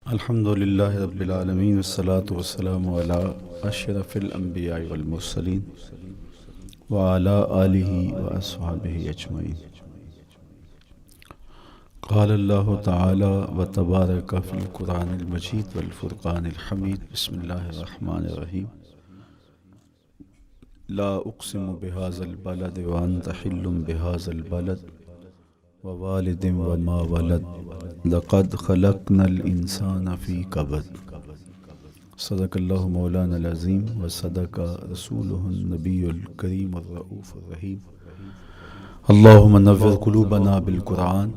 الحمد للہ رب العالمین والصلاة والسلام علی اشرف الانبیاء والمرسلین وعلی آلہ واصحابہ اجمعین۔ قال اللہ تعالی وتبارک فی القرآن المجید والفرقان الحمید۔ بسم اللہ الرحمن الرحیم۔ لا اقسم بہذا البلد وانت حل بہذا البلد ووالد وما ولد لقد خلقنا الانسان فی کبد۔ صدق اللہ مولانا العظیم وصدق رسولہ النبی الکریم الرؤوف الرحیم۔ اللہم نور قلوبنا بالقرآن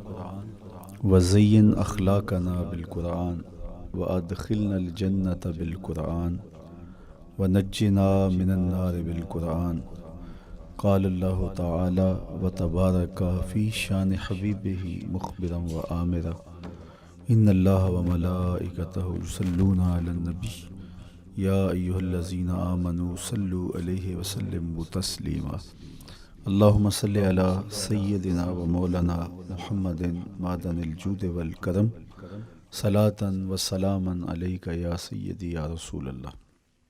وزین اخلاقنا بالقرآن وادخلنا الجنۃ بالقرآن ونجنا من النار بالقرآن۔ قال اللہ تعالی وتبارک فی شان حبیبہ مخبرا وآمرا ان اللہ وملائکتہ یصلون علی النبی یا ایہا الذین آمنوا صلوا علیہ وسلموا تسلیما۔ اللہم صلی علی سیدنا و مولانا محمد معدن الجود والکرم صلاۃ و سلاما علیک یا سیدی یا رسول اللہ۔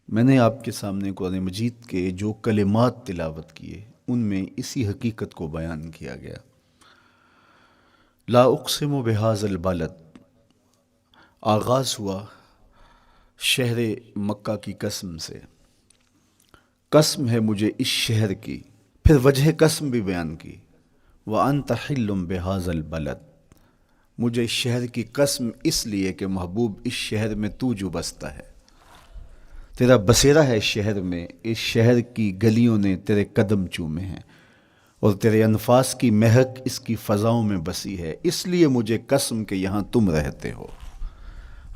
میں نے آپ کے سامنے قرآن مجید کے جو کلمات تلاوت کیے ان میں اسی حقیقت کو بیان کیا گیا۔ لا اقسم بہذا البلد، آغاز ہوا شہر مکہ کی قسم سے، قسم ہے مجھے اس شہر کی، پھر وجہ قسم بھی بیان کی، وانت حل بہذا البلد، مجھے اس شہر کی قسم اس لیے کہ محبوب اس شہر میں تو جو بستا ہے، تیرا بسیرا ہے اس شہر میں، اس شہر کی گلیوں نے تیرے قدم چومے ہیں اور تیرے انفاس کی مہک اس کی فضاؤں میں بسی ہے، اس لیے مجھے قسم کہ یہاں تم رہتے ہو۔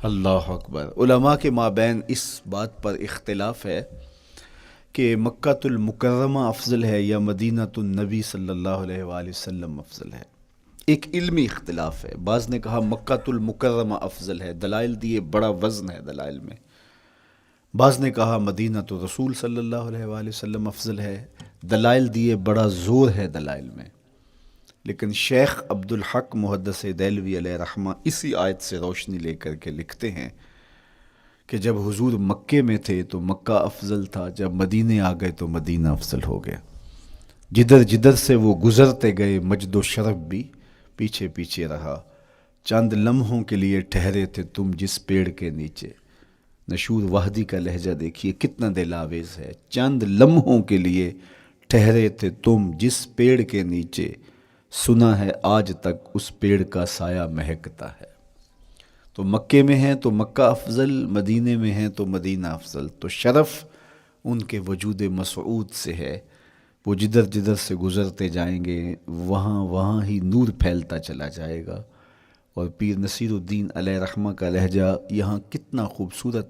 اللہ اکبر۔ علماء کے مابین اس بات پر اختلاف ہے کہ مکہ المکرمہ افضل ہے یا مدینہ النبی صلی اللہ علیہ وآلہ وسلم افضل ہے۔ ایک علمی اختلاف ہے، بعض نے کہا مکہ المکرمہ افضل ہے، دلائل دیے، بڑا وزن ہے دلائل میں۔ بعض نے کہا مدینہ رسول صلی اللہ علیہ وآلہ وسلم افضل ہے، دلائل دیے، بڑا زور ہے دلائل میں۔ لیکن شیخ عبدالحق محدث دہلوی علیہ رحمہ اسی آیت سے روشنی لے کر کے لکھتے ہیں کہ جب حضور مکے میں تھے تو مکہ افضل تھا، جب مدینے آ گئے تو مدینہ افضل ہو گیا۔ جدھر جدھر سے وہ گزرتے گئے مجد و شرف بھی پیچھے پیچھے رہا، چند لمحوں کے لیے ٹھہرے تھے تم جس پیڑ کے نیچے۔ نشور وحدی کا لہجہ دیکھیے کتنا دل آویز ہے، چند لمحوں کے لیے ٹھہرے تھے تم جس پیڑ کے نیچے، سنا ہے آج تک اس پیڑ کا سایہ مہکتا ہے۔ تو مکے میں ہیں تو مکہ افضل، مدینے میں ہیں تو مدینہ افضل۔ تو شرف ان کے وجود مسعود سے ہے، وہ جدھر جدھر سے گزرتے جائیں گے وہاں وہاں ہی نور پھیلتا چلا جائے گا۔ اور پیر نصیر الدین علیہ رحمہ کا لہجہ یہاں کتنا خوبصورت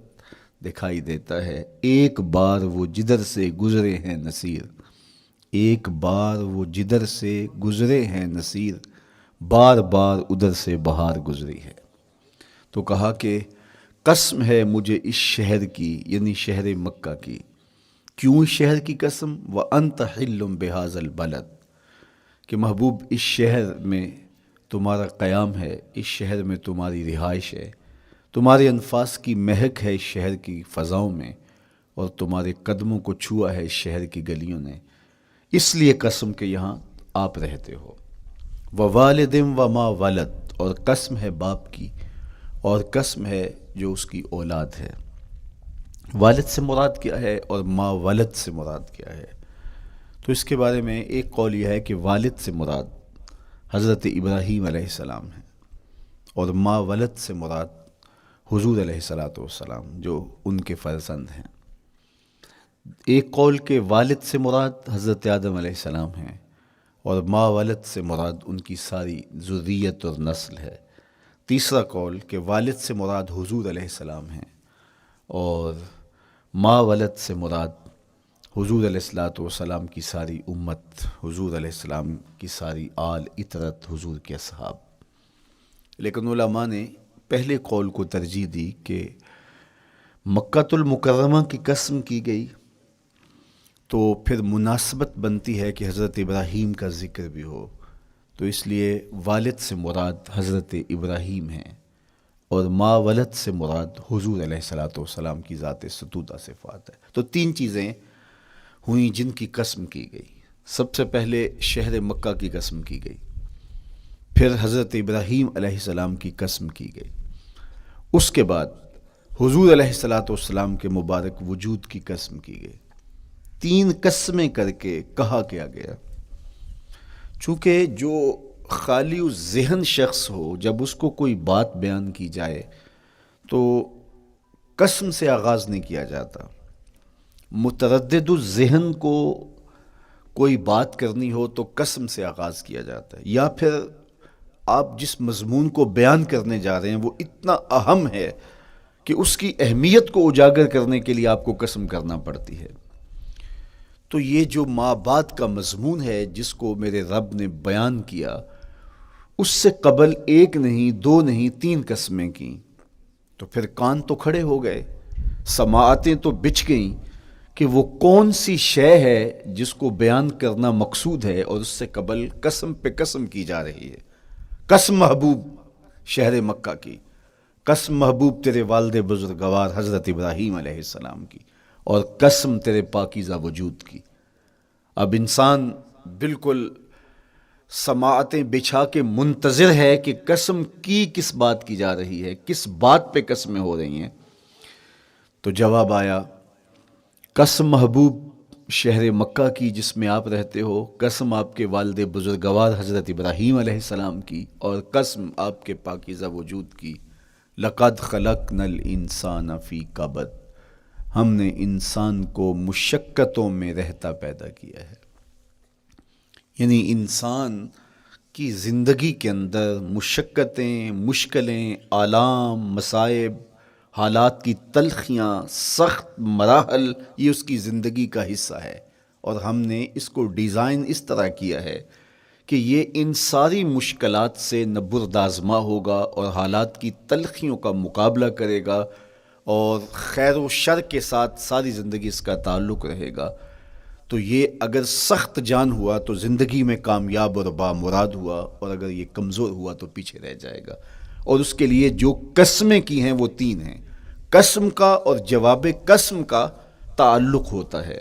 دکھائی دیتا ہے۔ ایک بار وہ جدھر سے گزرے ہیں نصیر، ایک بار وہ جدھر سے گزرے ہیں نصیر، بار بار ادھر سے بہار گزری ہے۔ تو کہا کہ قسم ہے مجھے اس شہر کی، یعنی شہر مکہ کی۔ کیوں اس شہر کی قسم؟ وَأَنْتَ حِلٌّ بِهَذَا الْبَلَدِ، کہ محبوب اس شہر میں تمہارا قیام ہے، اس شہر میں تمہاری رہائش ہے، تمہارے انفاس کی مہک ہے اس شہر کی فضاؤں میں، اور تمہارے قدموں کو چھوا ہے اس شہر کی گلیوں نے، اس لیے قسم کہ یہاں آپ رہتے ہو۔ وَوَالِدٍ وَمَا وَلَدَ، اور قسم ہے باپ کی، اور قسم ہے جو اس کی اولاد ہے۔ والد سے مراد کیا ہے اور ما ولد سے مراد کیا ہے؟ تو اس کے بارے میں ایک قول یہ ہے کہ والد سے مراد حضرت ابراہیم علیہ السلام ہے، اور ما ولد سے مراد حضور علیہ السلام جو ان کے فرزند ہیں۔ ایک قول کہ والد سے مراد حضرت آدم علیہ السلام ہیں، اور ما ولد سے مراد ان کی ساری ذریت اور نسل ہے۔ تیسرا قول کہ والد سے مراد حضور علیہ السلام ہیں، اور ما ولد سے مراد حضور علیہ السلام کی ساری امت، حضور علیہ السلام کی ساری آل اطرت، حضور کے اصحاب۔ لیکن علماء نے پہلے قول کو ترجیح دی کہ مکہ المکرمہ کی قسم کی گئی تو پھر مناسبت بنتی ہے کہ حضرت ابراہیم کا ذکر بھی ہو، تو اس لیے والد سے مراد حضرت ابراہیم ہیں، اور ما ولد سے مراد حضور علیہ الصلوۃ والسلام کی ذات ستودہ صفات ہے۔ تو تین چیزیں ہوئیں جن کی قسم کی گئی۔ سب سے پہلے شہر مکہ کی قسم کی گئی، پھر حضرت ابراہیم علیہ السلام کی قسم کی گئی، اس کے بعد حضور علیہ الصلوۃ والسلام کے مبارک وجود کی قسم کی گئی۔ تین قسمیں کر کے کہا کیا گیا، چونکہ جو خالی ذہن شخص ہو، جب اس کو کوئی بات بیان کی جائے تو قسم سے آغاز نہیں کیا جاتا۔ متردد الذہن کو کوئی بات کرنی ہو تو قسم سے آغاز کیا جاتا ہے، یا پھر آپ جس مضمون کو بیان کرنے جا رہے ہیں وہ اتنا اہم ہے کہ اس کی اہمیت کو اجاگر کرنے کے لیے آپ کو قسم کرنا پڑتی ہے۔ تو یہ جو ماں بعد کا مضمون ہے جس کو میرے رب نے بیان کیا، اس سے قبل ایک نہیں، دو نہیں، تین قسمیں کیں، تو پھر کان تو کھڑے ہو گئے، سماعتیں تو بچھ گئیں کہ وہ کون سی شے ہے جس کو بیان کرنا مقصود ہے، اور اس سے قبل قسم پہ قسم کی جا رہی ہے۔ قسم محبوب شہر مکہ کی، قسم محبوب تیرے والد بزرگوار حضرت ابراہیم علیہ السلام کی، اور قسم تیرے پاکیزہ وجود کی۔ اب انسان بالکل سماعتیں بچھا کے منتظر ہے کہ قسم کی کس بات کی جا رہی ہے، کس بات پہ قسمیں ہو رہی ہیں۔ تو جواب آیا، قسم محبوب شہر مکہ کی جس میں آپ رہتے ہو، قسم آپ کے والد بزرگوار حضرت ابراہیم علیہ السلام کی، اور قسم آپ کے پاکیزہ وجود کی۔ لقد خلقنا الانسان فی کبد، ہم نے انسان کو مشقتوں میں رہتا پیدا کیا ہے۔ یعنی انسان کی زندگی کے اندر مشقتیں، مشکلیں، آلام، مصائب، حالات کی تلخیاں، سخت مراحل، یہ اس کی زندگی کا حصہ ہے، اور ہم نے اس کو ڈیزائن اس طرح کیا ہے کہ یہ ان ساری مشکلات سے نہ بردآزما ہوگا اور حالات کی تلخیوں کا مقابلہ کرے گا، اور خیر و شر کے ساتھ ساری زندگی اس کا تعلق رہے گا۔ تو یہ اگر سخت جان ہوا تو زندگی میں کامیاب اور بامراد ہوا، اور اگر یہ کمزور ہوا تو پیچھے رہ جائے گا۔ اور اس کے لیے جو قسمیں کی ہیں وہ تین ہیں۔ قسم کا اور جواب قسم کا تعلق ہوتا ہے،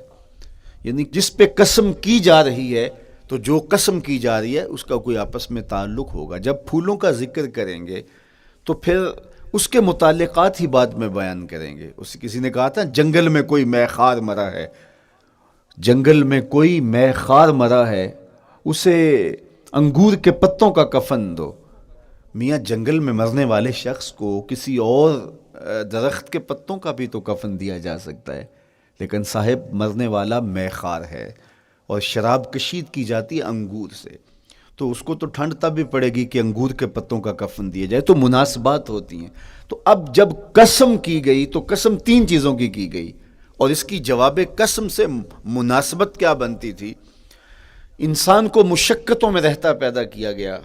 یعنی جس پہ قسم کی جا رہی ہے تو جو قسم کی جا رہی ہے اس کا کوئی آپس میں تعلق ہوگا۔ جب پھولوں کا ذکر کریں گے تو پھر اس کے متعلقات ہی بعد میں بیان کریں گے۔ کسی نے کہا تھا جنگل میں کوئی مے خار مرا ہے، جنگل میں کوئی مے خار مرا ہے، اسے انگور کے پتوں کا کفن دو۔ میاں جنگل میں مرنے والے شخص کو کسی اور درخت کے پتوں کا بھی تو کفن دیا جا سکتا ہے، لیکن صاحب مرنے والا مے خار ہے، اور شراب کشید کی جاتی ہے انگور سے، تو اس کو تو ٹھنڈ تب بھی پڑے گی کہ انگور کے پتوں کا کفن دیا جائے۔ تو مناسبات ہوتی ہیں۔ تو اب جب قسم کی گئی تو قسم تین چیزوں کی گئی، اور اس کی جواب قسم سے مناسبت کیا بنتی تھی؟ انسان کو مشقتوں میں رہتا پیدا کیا گیا،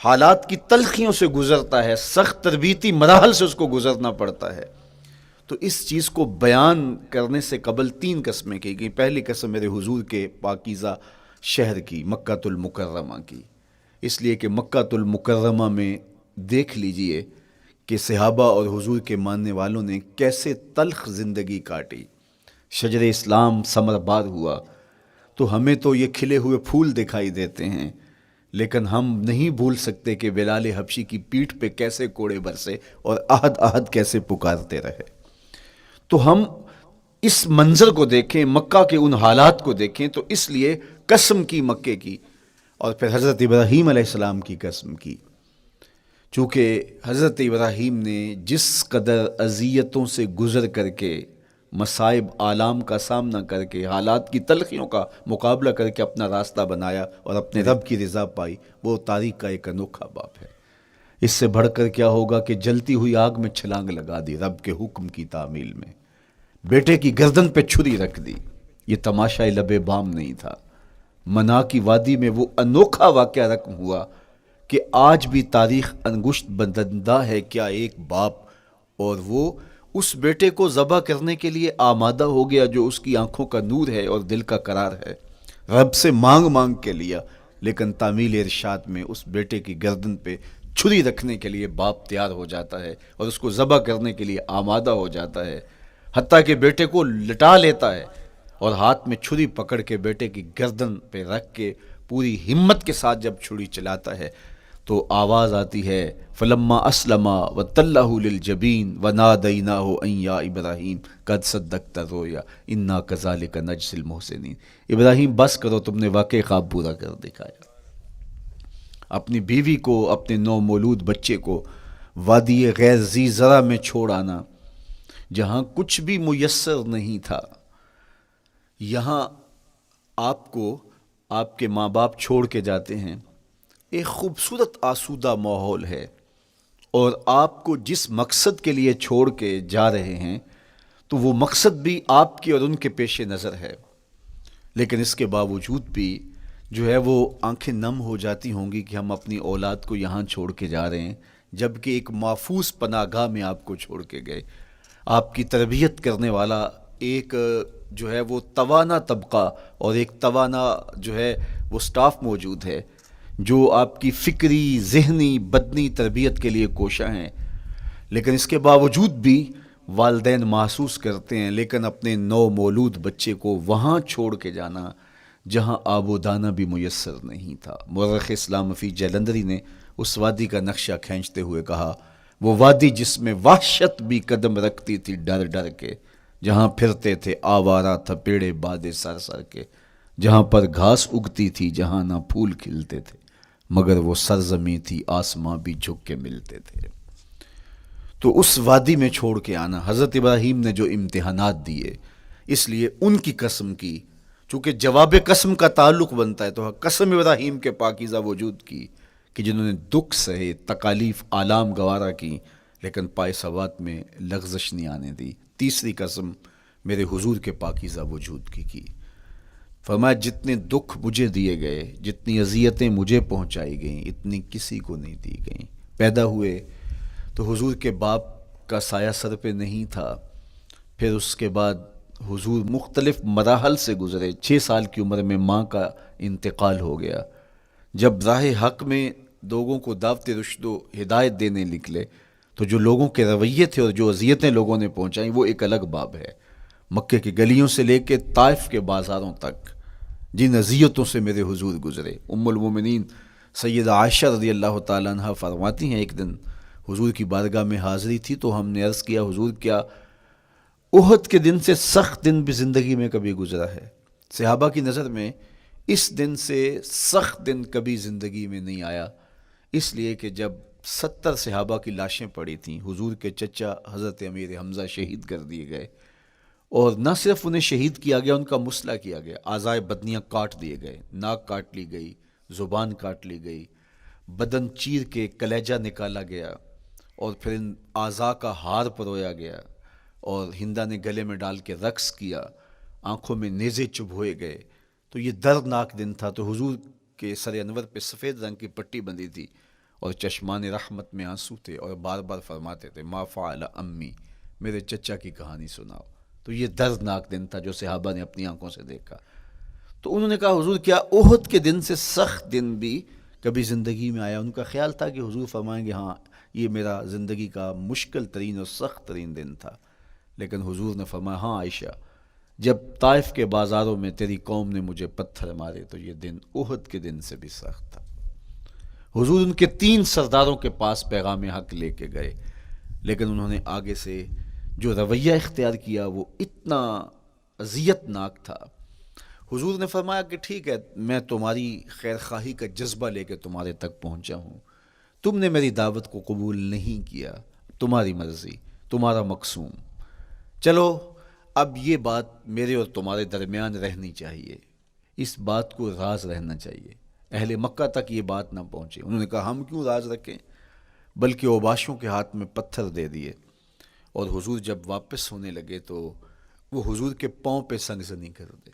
حالات کی تلخیوں سے گزرتا ہے، سخت تربیتی مراحل سے اس کو گزرنا پڑتا ہے۔ تو اس چیز کو بیان کرنے سے قبل تین قسمیں کی گئی۔ پہلی قسم میرے حضور کے پاکیزہ شہر کی، مکہ المکرمہ کی، اس لیے کہ مکہ المکرمہ میں دیکھ لیجئے کہ صحابہ اور حضور کے ماننے والوں نے کیسے تلخ زندگی کاٹی۔ شجر اسلام ثمر بار ہوا تو ہمیں تو یہ کھلے ہوئے پھول دکھائی دیتے ہیں، لیکن ہم نہیں بھول سکتے کہ بلال حبشی کی پیٹھ پہ کیسے کوڑے برسے اور احد احد کیسے پکارتے رہے۔ تو ہم اس منظر کو دیکھیں، مکہ کے ان حالات کو دیکھیں، تو اس لیے قسم کی مکے کی، اور پھر حضرت ابراہیم علیہ السلام کی قسم کی، چونکہ حضرت ابراہیم نے جس قدر اذیتوں سے گزر کر کے، مصائب آلام کا سامنا کر کے، حالات کی تلخیوں کا مقابلہ کر کے اپنا راستہ بنایا اور اپنے رب کی رضا پائی، وہ تاریخ کا ایک انوکھا باب ہے۔ اس سے بڑھ کر کیا ہوگا کہ جلتی ہوئی آگ میں چھلانگ لگا دی رب کے حکم کی تعمیل میں، بیٹے کی گردن پہ چھری رکھ دی۔ یہ تماشا لب بام نہیں تھا، منا کی وادی میں وہ انوکھا واقعہ رقم ہوا کہ آج بھی تاریخ انگشت بدندہ ہے کیا ایک باپ، اور وہ اس بیٹے کو ذبح کرنے کے لیے آمادہ ہو گیا جو اس کی آنکھوں کا نور ہے اور دل کا قرار ہے، رب سے مانگ مانگ کے لیا، لیکن تعمیل ارشاد میں اس بیٹے کی گردن پہ چھری رکھنے کے لیے باپ تیار ہو جاتا ہے اور اس کو ذبح کرنے کے لیے آمادہ ہو جاتا ہے، حتیٰ کہ بیٹے کو لٹا لیتا ہے اور ہاتھ میں چھری پکڑ کے بیٹے کی گردن پہ رکھ کے پوری ہمت کے ساتھ جب چھری چلاتا ہے تو آواز آتی ہے فلما اسلما وتلہ للجبین ونادیناہ ان یا ابراہیم قد صدقت الرؤیا انا کذالک نجزی المحسنین۔ ابراہیم بس کرو، تم نے واقعی خواب پورا کر دکھایا۔ اپنی بیوی کو، اپنے نو مولود بچے کو وادی غیر ذی زرع میں چھوڑ آنا، جہاں کچھ بھی میسر نہیں تھا، یہاں آپ کو آپ کے ماں باپ چھوڑ کے جاتے ہیں، ایک خوبصورت آسودہ ماحول ہے، اور آپ کو جس مقصد کے لیے چھوڑ کے جا رہے ہیں تو وہ مقصد بھی آپ کی اور ان کے پیش نظر ہے، لیکن اس کے باوجود بھی جو ہے وہ آنکھیں نم ہو جاتی ہوں گی کہ ہم اپنی اولاد کو یہاں چھوڑ کے جا رہے ہیں، جبکہ ایک محفوظ پناہ گاہ میں آپ کو چھوڑ کے گئے۔ آپ کی تربیت کرنے والا ایک جو ہے وہ توانا طبقہ اور ایک توانا جو ہے وہ سٹاف موجود ہے جو آپ کی فکری، ذہنی، بدنی تربیت کے لیے کوشاں ہیں، لیکن اس کے باوجود بھی والدین محسوس کرتے ہیں لیکن اپنے نو مولود بچے کو وہاں چھوڑ کے جانا جہاں آب و دانہ بھی میسر نہیں تھا۔ مورخ اسلام فی جلندری نے اس وادی کا نقشہ کھینچتے ہوئے کہا، وہ وادی جس میں وحشت بھی قدم رکھتی تھی ڈر ڈر کے، جہاں پھرتے تھے آوارہ تھپیڑے بادے سر سر کے، جہاں پر گھاس اگتی تھی، جہاں نہ پھول کھلتے تھے، مگر وہ سرزمیں تھی آسماں بھی جھک کے ملتے تھے۔ تو اس وادی میں چھوڑ کے آنا، حضرت ابراہیم نے جو امتحانات دیے، اس لیے ان کی قسم کی، چونکہ جواب قسم کا تعلق بنتا ہے تو قسم ابراہیم کے پاکیزہ وجود کی کہ جنہوں نے دکھ سہے، تکالیف آلام گوارا کی، لیکن پائے ثبات میں لغزش نہیں آنے دی۔ تیسری قسم میرے حضور کے پاکیزہ وجود کی فرمایا جتنے دکھ مجھے دیے گئے، جتنی اذیتیں مجھے پہنچائی گئیں، اتنی کسی کو نہیں دی گئیں۔ پیدا ہوئے تو حضور کے باپ کا سایہ سر پہ نہیں تھا، پھر اس کے بعد حضور مختلف مراحل سے گزرے۔ 6 سال کی عمر میں ماں کا انتقال ہو گیا۔ جب راہ حق میں لوگوں کو دعوت رشد و ہدایت دینے نکلے تو جو لوگوں کے رویے تھے اور جو اذیتیں لوگوں نے پہنچائیں وہ ایک الگ باب ہے۔ مکے کی گلیوں سے لے کے طائف کے بازاروں تک جن اذیتوں سے میرے حضور گزرے، ام المومنین سیدہ عائشہ رضی اللہ تعالیٰ عنہ فرماتی ہیں ایک دن حضور کی بارگاہ میں حاضری تھی تو ہم نے عرض کیا حضور کیا احد کے دن سے سخت دن بھی زندگی میں کبھی گزرا ہے؟ صحابہ کی نظر میں اس دن سے سخت دن کبھی زندگی میں نہیں آیا، اس لیے کہ جب 70 صحابہ کی لاشیں پڑی تھیں، حضور کے چچا حضرت امیر حمزہ شہید کر دیے گئے، اور نہ صرف انہیں شہید کیا گیا، ان کا مسئلہ کیا گیا، اعضائے بدنیاں کاٹ دیے گئے، ناک کاٹ لی گئی، زبان کاٹ لی گئی، بدن چیر کے کلیجہ نکالا گیا، اور پھر ان اعضاء کا ہار پرویا گیا، اور ہندا نے گلے میں ڈال کے رقص کیا، آنکھوں میں نیزے چبھوئے گئے۔ تو یہ دردناک دن تھا۔ تو حضور کے سر انور پہ سفید رنگ کی پٹی بندھی تھی اور چشمان رحمت میں آنسو تھے، اور بار بار فرماتے تھے ما فعل امی، میرے چچا کی کہانی سناؤ۔ تو یہ دردناک دن تھا جو صحابہ نے اپنی آنکھوں سے دیکھا۔ تو انہوں نے کہا حضور کیا احد کے دن سے سخت دن بھی کبھی زندگی میں آیا؟ ان کا خیال تھا کہ حضور فرمائیں گے ہاں یہ میرا زندگی کا مشکل ترین اور سخت ترین دن تھا، لیکن حضور نے فرمایا ہاں عائشہ، جب طائف کے بازاروں میں تیری قوم نے مجھے پتھر مارے تو یہ دن احد کے دن سے بھی سخت تھا۔ حضور ان کے 3 سرداروں کے پاس پیغام حق لے کے گئے، لیکن انہوں نے آگے سے جو رویہ اختیار کیا وہ اتنا اذیت ناک تھا۔ حضور نے فرمایا کہ ٹھیک ہے، میں تمہاری خیر خواہی کا جذبہ لے کے تمہارے تک پہنچا ہوں، تم نے میری دعوت کو قبول نہیں کیا، تمہاری مرضی، تمہارا مقسوم، چلو اب یہ بات میرے اور تمہارے درمیان رہنی چاہیے، اس بات کو راز رہنا چاہیے، اہل مکہ تک یہ بات نہ پہنچے۔ انہوں نے کہا ہم کیوں راز رکھیں، بلکہ اوباشوں کے ہاتھ میں پتھر دے دیے، اور حضور جب واپس ہونے لگے تو وہ حضور کے پاؤں پہ سنگسنی کرتے،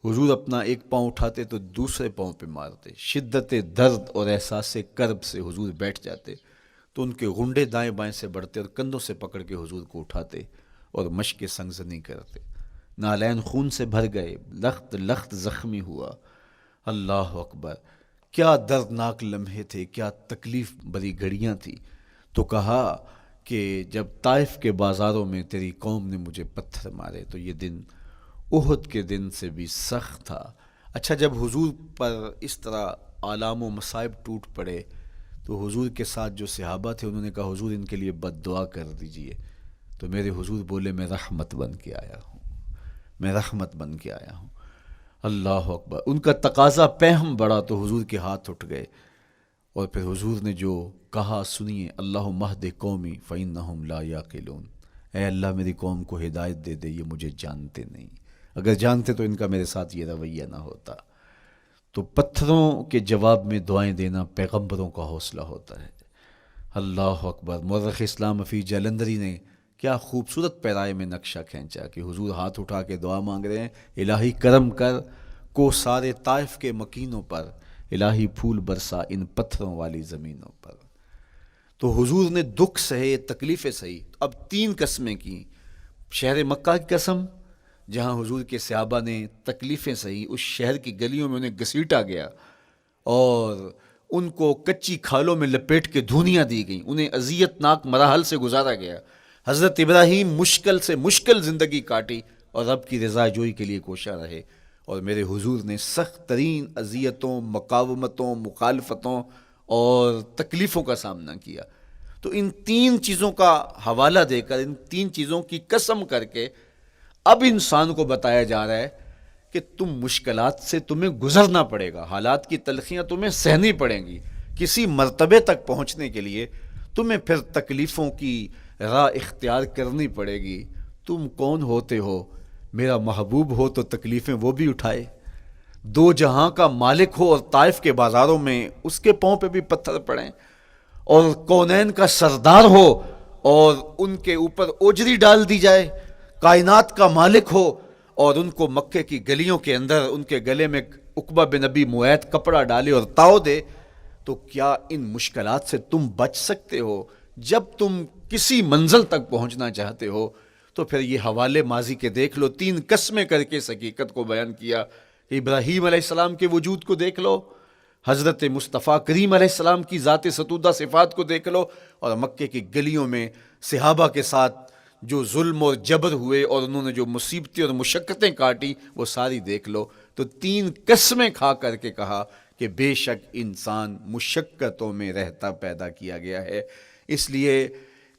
حضور اپنا ایک پاؤں اٹھاتے تو دوسرے پاؤں پہ مارتے، شدت درد اور احساس کرب سے حضور بیٹھ جاتے تو ان کے غنڈے دائیں بائیں سے بڑھتے اور کندھوں سے پکڑ کے حضور کو اٹھاتے اور مشق سنگزنی کرتے۔ نالین خون سے بھر گئے، لخت لخت زخمی ہوا۔ اللہ اکبر، کیا دردناک لمحے تھے، کیا تکلیف بری گھڑیاں تھیں. تو کہا کہ جب طائف کے بازاروں میں تیری قوم نے مجھے پتھر مارے تو یہ دن احد کے دن سے بھی سخت تھا. اچھا، جب حضور پر اس طرح آلام و مصائب ٹوٹ پڑے تو حضور کے ساتھ جو صحابہ تھے انہوں نے کہا حضور ان کے لیے بد دعا کر دیجئے. تو میرے حضور بولے میں رحمت بن کے آیا ہوں، میں رحمت بن کے آیا ہوں. اللہ اکبر. ان کا تقاضا پہم بڑا تو حضور کے ہاتھ اٹھ گئے، اور پھر حضور نے جو کہا سنیے، اللہم اہد قومی فإنہم لا یعقلون. اے اللہ میری قوم کو ہدایت دے دے، یہ مجھے جانتے نہیں، اگر جانتے تو ان کا میرے ساتھ یہ رویہ نہ ہوتا. تو پتھروں کے جواب میں دعائیں دینا پیغمبروں کا حوصلہ ہوتا ہے. اللہ اکبر. مورخ اسلام حفیظ جلندری نے کیا خوبصورت پیرائے میں نقشہ کھینچا کہ حضور ہاتھ اٹھا کے دعا مانگ رہے ہیں، الہی کرم کر کو سارے طائف کے مکینوں پر، الہی پھول برسا ان پتھروں والی زمینوں پر. تو حضور نے دکھ سہے، تکلیفیں سہی. اب 3 قسمیں کی. شہر مکہ کی قسم جہاں حضور کے صحابہ نے تکلیفیں سہی، اس شہر کی گلیوں میں انہیں گھسیٹا گیا اور ان کو کچی کھالوں میں لپیٹ کے دھونیاں دی گئیں، انہیں اذیت ناک مراحل سے گزارا گیا. حضرت ابراہیم مشکل سے مشکل زندگی کاٹی اور رب کی رضا جوئی کے لیے کوشاں رہے، اور میرے حضور نے سخت ترین اذیتوں، مقاومتوں، مخالفتوں اور تکلیفوں کا سامنا کیا. تو ان 3 چیزوں کا حوالہ دے کر، ان 3 چیزوں کی قسم کر کے اب انسان کو بتایا جا رہا ہے کہ تم مشکلات سے تمہیں گزرنا پڑے گا، حالات کی تلخیاں تمہیں سہنی پڑیں گی. کسی مرتبے تک پہنچنے کے لیے تمہیں پھر تکلیفوں کی راہ اختیار کرنی پڑے گی. تم کون ہوتے ہو؟ میرا محبوب ہو تو تکلیفیں وہ بھی اٹھائے، 2 جہاں کا مالک ہو اور طائف کے بازاروں میں اس کے پاؤں پہ بھی پتھر پڑیں، اور کونین کا سردار ہو اور ان کے اوپر اوجری ڈال دی جائے، کائنات کا مالک ہو اور ان کو مکے کی گلیوں کے اندر ان کے گلے میں عقبہ بن ابی معیط کپڑا ڈالے اور تاؤ دے. تو کیا ان مشکلات سے تم بچ سکتے ہو؟ جب تم کسی منزل تک پہنچنا چاہتے ہو تو پھر یہ حوالے ماضی کے دیکھ لو. 3 قسمیں کر کے اس حقیقت کو بیان کیا. ابراہیم علیہ السلام کے وجود کو دیکھ لو، حضرت مصطفیٰ کریم علیہ السلام کی ذات ستودہ صفات کو دیکھ لو، اور مکے کی گلیوں میں صحابہ کے ساتھ جو ظلم اور جبر ہوئے اور انہوں نے جو مصیبتیں اور مشقتیں کاٹی وہ ساری دیکھ لو. تو 3 قسمیں کھا کر کے کہا کہ بے شک انسان مشقتوں میں رہتا پیدا کیا گیا ہے. اس لیے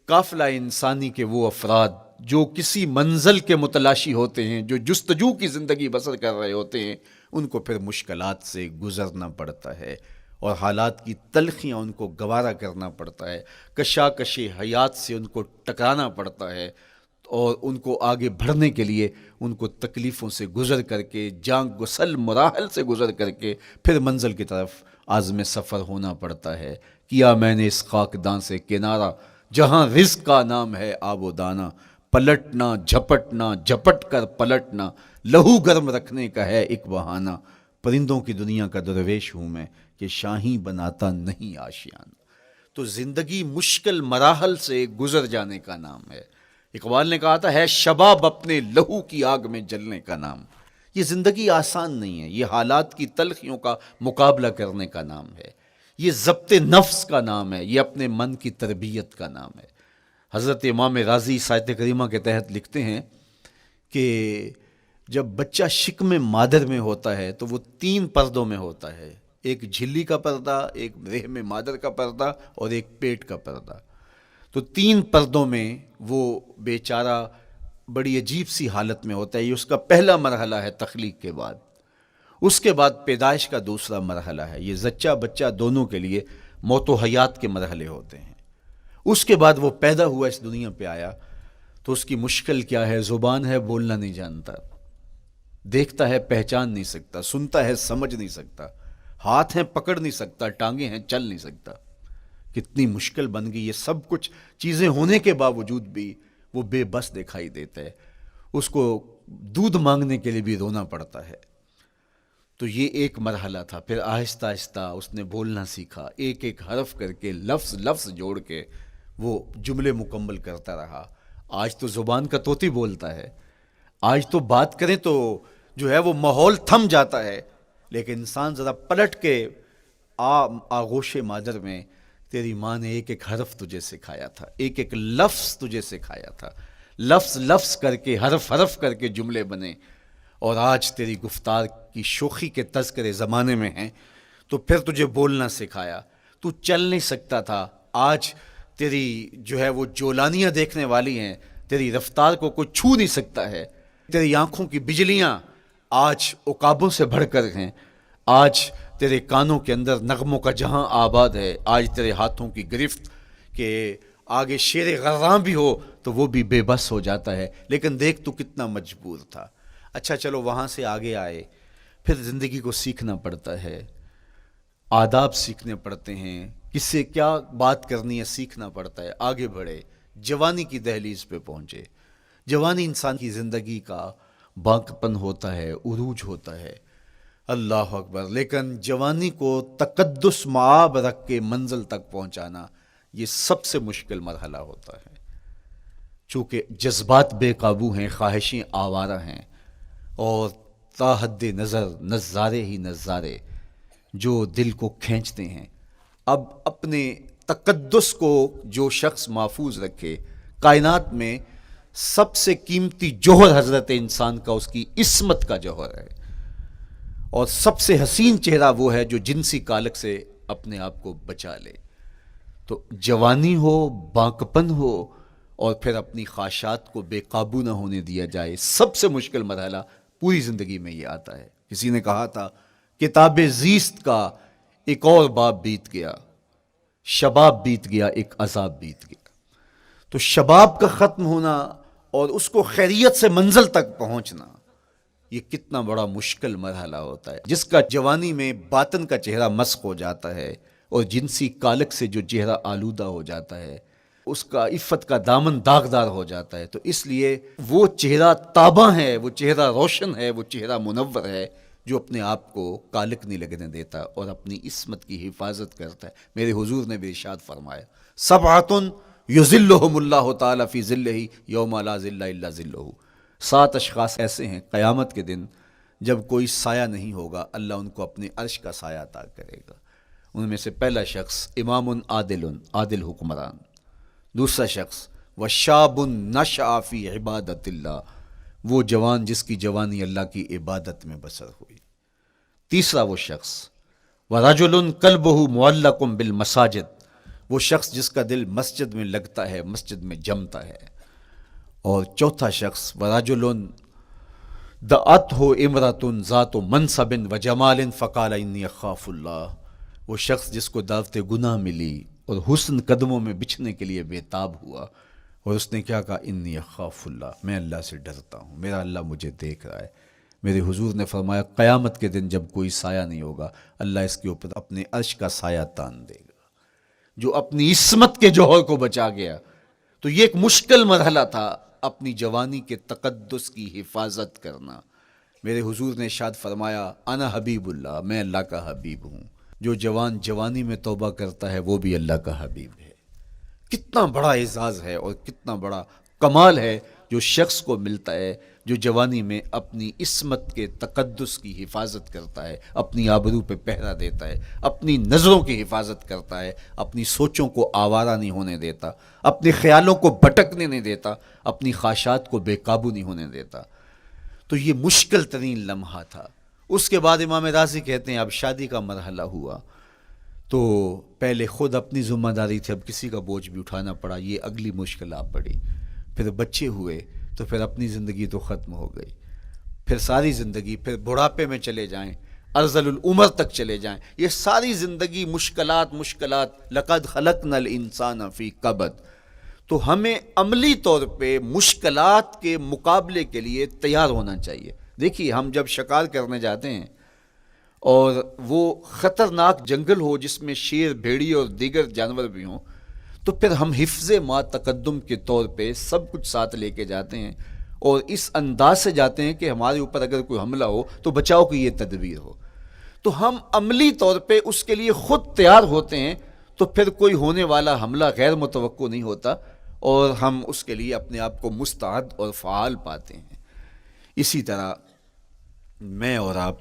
قافلہ انسانی کے وہ افراد جو کسی منزل کے متلاشی ہوتے ہیں، جو جستجو کی زندگی بسر کر رہے ہوتے ہیں، ان کو پھر مشکلات سے گزرنا پڑتا ہے اور حالات کی تلخیاں ان کو گوارا کرنا پڑتا ہے، کشاکش حیات سے ان کو ٹکرانا پڑتا ہے، اور ان کو آگے بڑھنے کے لیے ان کو تکلیفوں سے گزر کر کے، جان گسل مراحل سے گزر کر کے پھر منزل کی طرف عازم سفر ہونا پڑتا ہے. کیا میں نے اس خاکدان سے کنارہ جہاں رزق کا نام ہے آب و دانہ، پلٹنا جھپٹنا جھپٹ کر پلٹنا لہو گرم رکھنے کا ہے ایک بہانہ. پرندوں کی دنیا کا درویش ہوں میں کہ شاہی بناتا نہیں آشیان. تو زندگی مشکل مراحل سے گزر جانے کا نام ہے. اقبال نے کہا تھا ہے شباب اپنے لہو کی آگ میں جلنے کا نام. یہ زندگی آسان نہیں ہے، یہ حالات کی تلخیوں کا مقابلہ کرنے کا نام ہے، یہ ضبط نفس کا نام ہے، یہ اپنے من کی تربیت کا نام ہے. حضرت امام رازی سایت کریمہ کے تحت لکھتے ہیں کہ جب بچہ شکم مادر میں ہوتا ہے تو وہ 3 پردوں میں ہوتا ہے، ایک جھلی کا پردہ، ایک رحم مادر کا پردہ اور ایک پیٹ کا پردہ. تو 3 پردوں میں وہ بیچارہ بڑی عجیب سی حالت میں ہوتا ہے. یہ اس کا پہلا مرحلہ ہے تخلیق کے بعد. اس کے بعد پیدائش کا دوسرا مرحلہ ہے. یہ زچہ بچہ دونوں کے لیے موت و حیات کے مرحلے ہوتے ہیں. اس کے بعد وہ پیدا ہوا، اس دنیا پہ آیا تو اس کی مشکل کیا ہے؟ زبان ہے بولنا نہیں جانتا، دیکھتا ہے پہچان نہیں سکتا، سنتا ہے سمجھ نہیں سکتا، ہاتھ ہیں پکڑ نہیں سکتا، ٹانگیں ہیں چل نہیں سکتا. کتنی مشکل بن گئی. یہ سب کچھ چیزیں ہونے کے باوجود بھی وہ بے بس دکھائی دیتا ہے. اس کو دودھ مانگنے کے لیے بھی رونا پڑتا ہے. تو یہ ایک مرحلہ تھا. پھر آہستہ آہستہ اس نے بولنا سیکھا، ایک ایک حرف کر کے لفظ لفظ جوڑ کے وہ جملے مکمل کرتا رہا. آج تو زبان کا طوطی بولتا ہے، آج تو بات کریں تو جو ہے وہ ماحول تھم جاتا ہے. لیکن انسان ذرا پلٹ کے آغوش مادر میں تیری ماں نے ایک ایک حرف تجھے سکھایا تھا، ایک ایک لفظ تجھے سکھایا تھا، لفظ لفظ کر کے، حرف حرف کر کے جملے بنے، اور آج تیری گفتار کی شوخی کے تذکرے زمانے میں ہیں، تو پھر تجھے بولنا سکھایا، تو چل نہیں سکتا تھا، آج تیری جو ہے وہ جولانیاں دیکھنے والی ہیں، تیری رفتار کو کوئی چھو نہیں سکتا ہے، تیری آنکھوں کی بجلیاں آج عقابوں سے بڑھ کر ہیں، آج تیرے کانوں کے اندر نغموں کا جہاں آباد ہے، آج تیرے ہاتھوں کی گرفت کہ آگے شیر غراں بھی ہو تو وہ بھی بے بس ہو جاتا ہے، لیکن دیکھ تو کتنا مجبور تھا۔ اچھا چلو وہاں سے آگے آئے، پھر زندگی کو سیکھنا پڑتا ہے، آداب سیکھنے پڑتے ہیں، کس سے کیا بات کرنی ہے سیکھنا پڑتا ہے، آگے بڑھے، جوانی کی دہلیز پہ پہنچے۔ جوانی انسان کی زندگی کا بانکپن ہوتا ہے، عروج ہوتا ہے، اللہ اکبر، لیکن جوانی کو تقدس معاب رکھ کے منزل تک پہنچانا یہ سب سے مشکل مرحلہ ہوتا ہے، چونکہ جذبات بے قابو ہیں، خواہشیں آوارہ ہیں، اور تا حد نظر نظارے ہی نظارے جو دل کو کھینچتے ہیں۔ اب اپنے تقدس کو جو شخص محفوظ رکھے، کائنات میں سب سے قیمتی جوہر حضرت انسان کا اس کی عصمت کا جوہر ہے، اور سب سے حسین چہرہ وہ ہے جو جنسی کالک سے اپنے آپ کو بچا لے۔ تو جوانی ہو، بانکپن ہو، اور پھر اپنی خواہشات کو بے قابو نہ ہونے دیا جائے، سب سے مشکل مرحلہ پوری زندگی میں یہ آتا ہے۔ کسی نے کہا تھا کتاب زیست کا ایک اور باب بیت گیا، شباب بیت گیا، ایک عذاب بیت گیا۔ تو شباب کا ختم ہونا اور اس کو خیریت سے منزل تک پہنچنا، یہ کتنا بڑا مشکل مرحلہ ہوتا ہے، جس کا جوانی میں باطن کا چہرہ مسخ ہو جاتا ہے اور جنسی کالک سے جو چہرہ آلودہ ہو جاتا ہے، اس کا عفت کا دامن داغدار ہو جاتا ہے۔ تو اس لیے وہ چہرہ تاباں ہے، وہ چہرہ روشن ہے، وہ چہرہ منور ہے جو اپنے آپ کو کالک نہیں لگنے دیتا اور اپنی عصمت کی حفاظت کرتا ہے۔ میرے حضور نے بھی ارشاد فرمایا، سبعۃ یظلھم اللہ تعالی فی ظلہ یوم لا ظل الا ظلہ، 7 اشخاص ایسے ہیں قیامت کے دن جب کوئی سایہ نہیں ہوگا، اللہ ان کو اپنے عرش کا سایہ عطا کرے گا۔ ان میں سے پہلا شخص امام عادل حکمران، دوسرا شخص وشاب نشأ فی عبادت اللہ، وہ جوان جس کی جوانی اللہ کی عبادت میں بسر ہوئی، تیسرا وہ شخص ورجل قلبہ معلق بالمساجد، وہ شخص جس کا دل مسجد میں لگتا ہے، مسجد میں جمتا ہے، اور چوتھا شخص ورجل دعتہ امرأۃ ذات منصب وجمال فقال انی اخاف اللہ، وہ شخص جس کو دعوت گناہ ملی اور حسن قدموں میں بچھنے کے لیے بےتاب ہوا، اور اس نے کیا کہا، انی اخاف اللہ، میں اللہ سے ڈرتا ہوں، میرا اللہ مجھے دیکھ رہا ہے۔ میرے حضور نے فرمایا قیامت کے دن جب کوئی سایہ نہیں ہوگا، اللہ اس کے اوپر اپنے عرش کا سایہ تان دے گا، جو اپنی عصمت کے جوہر کو بچا گیا۔ تو یہ ایک مشکل مرحلہ تھا، اپنی جوانی کے تقدس کی حفاظت کرنا۔ میرے حضور نے ارشاد فرمایا انا حبیب اللہ، میں اللہ کا حبیب ہوں۔ جو جوان جوانی میں توبہ کرتا ہے وہ بھی اللہ کا حبیب ہے۔ کتنا بڑا اعزاز ہے اور کتنا بڑا کمال ہے جو شخص کو ملتا ہے جو جوانی میں اپنی عصمت کے تقدس کی حفاظت کرتا ہے، اپنی آبرو پہ پہرا دیتا ہے، اپنی نظروں کی حفاظت کرتا ہے، اپنی سوچوں کو آوارہ نہیں ہونے دیتا، اپنے خیالوں کو بھٹکنے نہیں دیتا، اپنی خواہشات کو بے قابو نہیں ہونے دیتا۔ تو یہ مشکل ترین لمحہ تھا۔ اس کے بعد امام راضی کہتے ہیں اب شادی کا مرحلہ ہوا، تو پہلے خود اپنی ذمہ داری تھی، اب کسی کا بوجھ بھی اٹھانا پڑا، یہ اگلی مشکل آ پڑی۔ پھر بچے ہوئے تو پھر اپنی زندگی تو ختم ہو گئی، پھر ساری زندگی، پھر بڑھاپے میں چلے جائیں، ارذل العمر تک چلے جائیں، یہ ساری زندگی مشکلات لقد خلقنا الانسان فی کبد۔ تو ہمیں عملی طور پہ مشکلات کے مقابلے کے لیے تیار ہونا چاہیے۔ دیکھیے ہم جب شکار کرنے جاتے ہیں اور وہ خطرناک جنگل ہو جس میں شیر، بھیڑی اور دیگر جانور بھی ہوں، تو پھر ہم حفظ ما تقدم کے طور پہ سب کچھ ساتھ لے کے جاتے ہیں اور اس انداز سے جاتے ہیں کہ ہمارے اوپر اگر کوئی حملہ ہو تو بچاؤ کی یہ تدبیر ہو۔ تو ہم عملی طور پہ اس کے لیے خود تیار ہوتے ہیں، تو پھر کوئی ہونے والا حملہ غیر متوقع نہیں ہوتا اور ہم اس کے لیے اپنے آپ کو مستعد اور فعال پاتے ہیں۔ اسی طرح میں اور آپ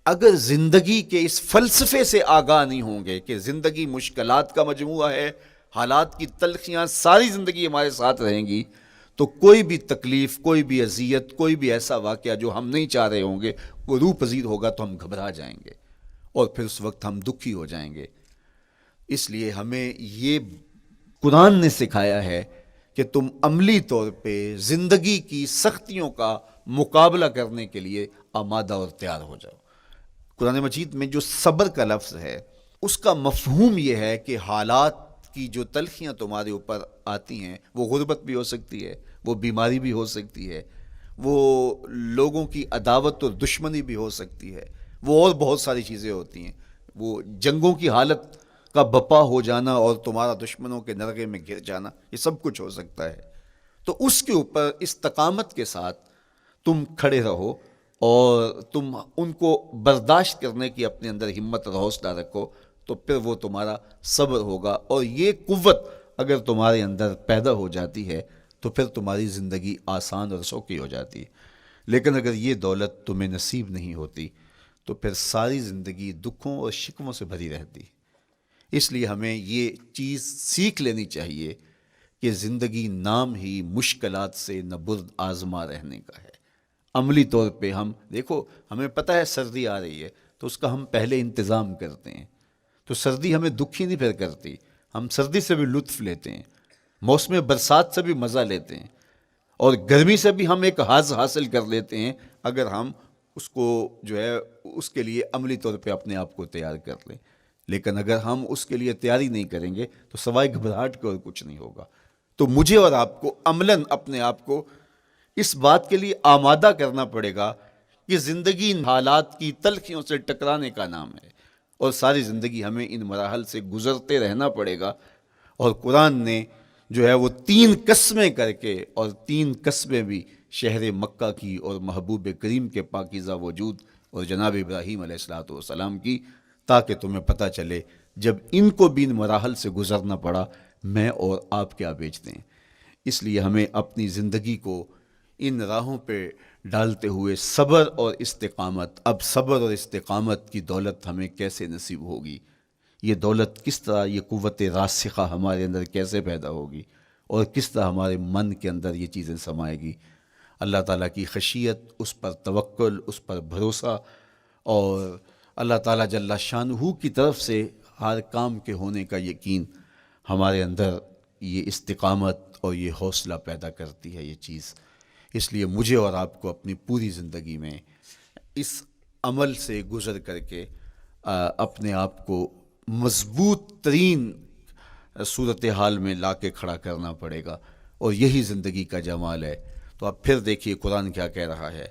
اگر زندگی کے اس فلسفے سے آگاہ نہیں ہوں گے کہ زندگی مشکلات کا مجموعہ ہے، حالات کی تلخیاں ساری زندگی ہمارے ساتھ رہیں گی، تو کوئی بھی تکلیف، کوئی بھی اذیت، کوئی بھی ایسا واقعہ جو ہم نہیں چاہ رہے ہوں گے وہ روح پذیر ہوگا تو ہم گھبرا جائیں گے اور پھر اس وقت ہم دکھی ہو جائیں گے۔ اس لیے ہمیں یہ قرآن نے سکھایا ہے کہ تم عملی طور پہ زندگی کی سختیوں کا مقابلہ کرنے کے لیے آمادہ اور تیار ہو جاؤ۔ قرآن مجید میں جو صبر کا لفظ ہے اس کا مفہوم یہ ہے کہ حالات کی جو تلخیاں تمہارے اوپر آتی ہیں، وہ غربت بھی ہو سکتی ہے، وہ بیماری بھی ہو سکتی ہے، وہ لوگوں کی عداوت اور دشمنی بھی ہو سکتی ہے، وہ اور بہت ساری چیزیں ہوتی ہیں، وہ جنگوں کی حالت کا بپا ہو جانا اور تمہارا دشمنوں کے نرغے میں گر جانا، یہ سب کچھ ہو سکتا ہے۔ تو اس کے اوپر استقامت کے ساتھ تم کھڑے رہو اور تم ان کو برداشت کرنے کی اپنے اندر ہمت اور حوصلہ رکھو، تو پھر وہ تمہارا صبر ہوگا، اور یہ قوت اگر تمہارے اندر پیدا ہو جاتی ہے تو پھر تمہاری زندگی آسان اور سوکھی ہو جاتی ہے۔ لیکن اگر یہ دولت تمہیں نصیب نہیں ہوتی تو پھر ساری زندگی دکھوں اور شکووں سے بھری رہتی۔ اس لیے ہمیں یہ چیز سیکھ لینی چاہیے کہ زندگی نام ہی مشکلات سے نہ برد آزما رہنے کا ہے۔ عملی طور پہ ہم دیکھو، ہمیں پتہ ہے سردی آ رہی ہے تو اس کا ہم پہلے انتظام کرتے ہیں، تو سردی ہمیں دکھی نہیں پھر کرتی، ہم سردی سے بھی لطف لیتے ہیں، موسم برسات سے بھی مزہ لیتے ہیں، اور گرمی سے بھی ہم ایک حاز حاصل کر لیتے ہیں اگر ہم اس کو جو ہے اس کے لیے عملی طور پہ اپنے آپ کو تیار کر لیں۔ لیکن اگر ہم اس کے لیے تیاری نہیں کریں گے تو سوائے گھبراہٹ کے اور کچھ نہیں ہوگا۔ تو مجھے اور آپ کو عملاً اپنے آپ کو اس بات کے لیے آمادہ کرنا پڑے گا کہ زندگی ان حالات کی تلخیوں سے ٹکرانے کا نام ہے، اور ساری زندگی ہمیں ان مراحل سے گزرتے رہنا پڑے گا۔ اور قرآن نے جو ہے وہ 3 قسمیں کر کے، اور 3 قسمیں بھی شہر مکہ کی اور محبوب کریم کے پاکیزہ وجود اور جناب ابراہیم علیہ الصلوۃ والسلام کی، تاکہ تمہیں پتہ چلے جب ان کو بھی ان مراحل سے گزرنا پڑا میں اور آپ کیا بیچتے ہیں۔ اس لیے ہمیں اپنی زندگی کو ان راہوں پہ ڈالتے ہوئے صبر اور استقامت، اب صبر اور استقامت کی دولت ہمیں کیسے نصیب ہوگی، یہ دولت کس طرح، یہ قوت راسخہ ہمارے اندر کیسے پیدا ہوگی، اور کس طرح ہمارے من کے اندر یہ چیزیں سمائے گی۔ اللہ تعالیٰ کی خشیت، اس پر توکل، اس پر بھروسہ، اور اللہ تعالیٰ جل شانہ کی طرف سے ہر کام کے ہونے کا یقین ہمارے اندر یہ استقامت اور یہ حوصلہ پیدا کرتی ہے یہ چیز۔ اس لیے مجھے اور آپ کو اپنی پوری زندگی میں اس عمل سے گزر کر کے اپنے آپ کو مضبوط ترین صورتحال میں لا کے کھڑا کرنا پڑے گا، اور یہی زندگی کا جمال ہے۔ تو اب پھر دیکھیے قرآن کیا کہہ رہا ہے،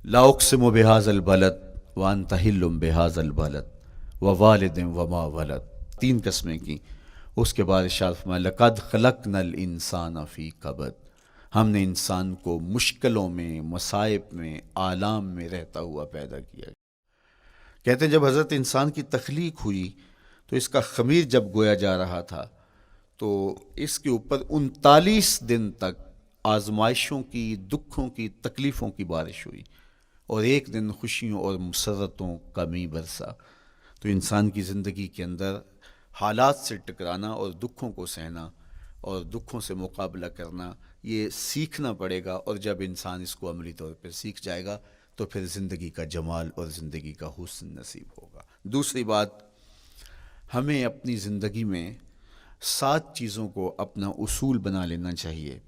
لا اقسم بہذا البلد وانت حل بہذا البلد ووالد وما ولد، 3 قسمیں کی۔ اس کے بعد ارشاد فرمایا لقد خلقنا الانسان فی کبد، ہم نے انسان کو مشکلوں میں، مصائب میں، آلام میں رہتا ہوا پیدا کیا۔ کہتے ہیں جب حضرت انسان کی تخلیق ہوئی تو اس کا خمیر جب گویا جا رہا تھا تو اس کے اوپر 39 دن تک آزمائشوں کی، دکھوں کی، تکلیفوں کی بارش ہوئی، اور ایک دن خوشیوں اور مسرتوں کا می برسا۔ تو انسان کی زندگی کے اندر حالات سے ٹکرانا اور دکھوں کو سہنا اور دکھوں سے مقابلہ کرنا، یہ سیکھنا پڑے گا، اور جب انسان اس کو عملی طور پہ سیکھ جائے گا تو پھر زندگی کا جمال اور زندگی کا حسن نصیب ہوگا۔ دوسری بات، ہمیں اپنی زندگی میں 7 چیزوں کو اپنا اصول بنا لینا چاہیے،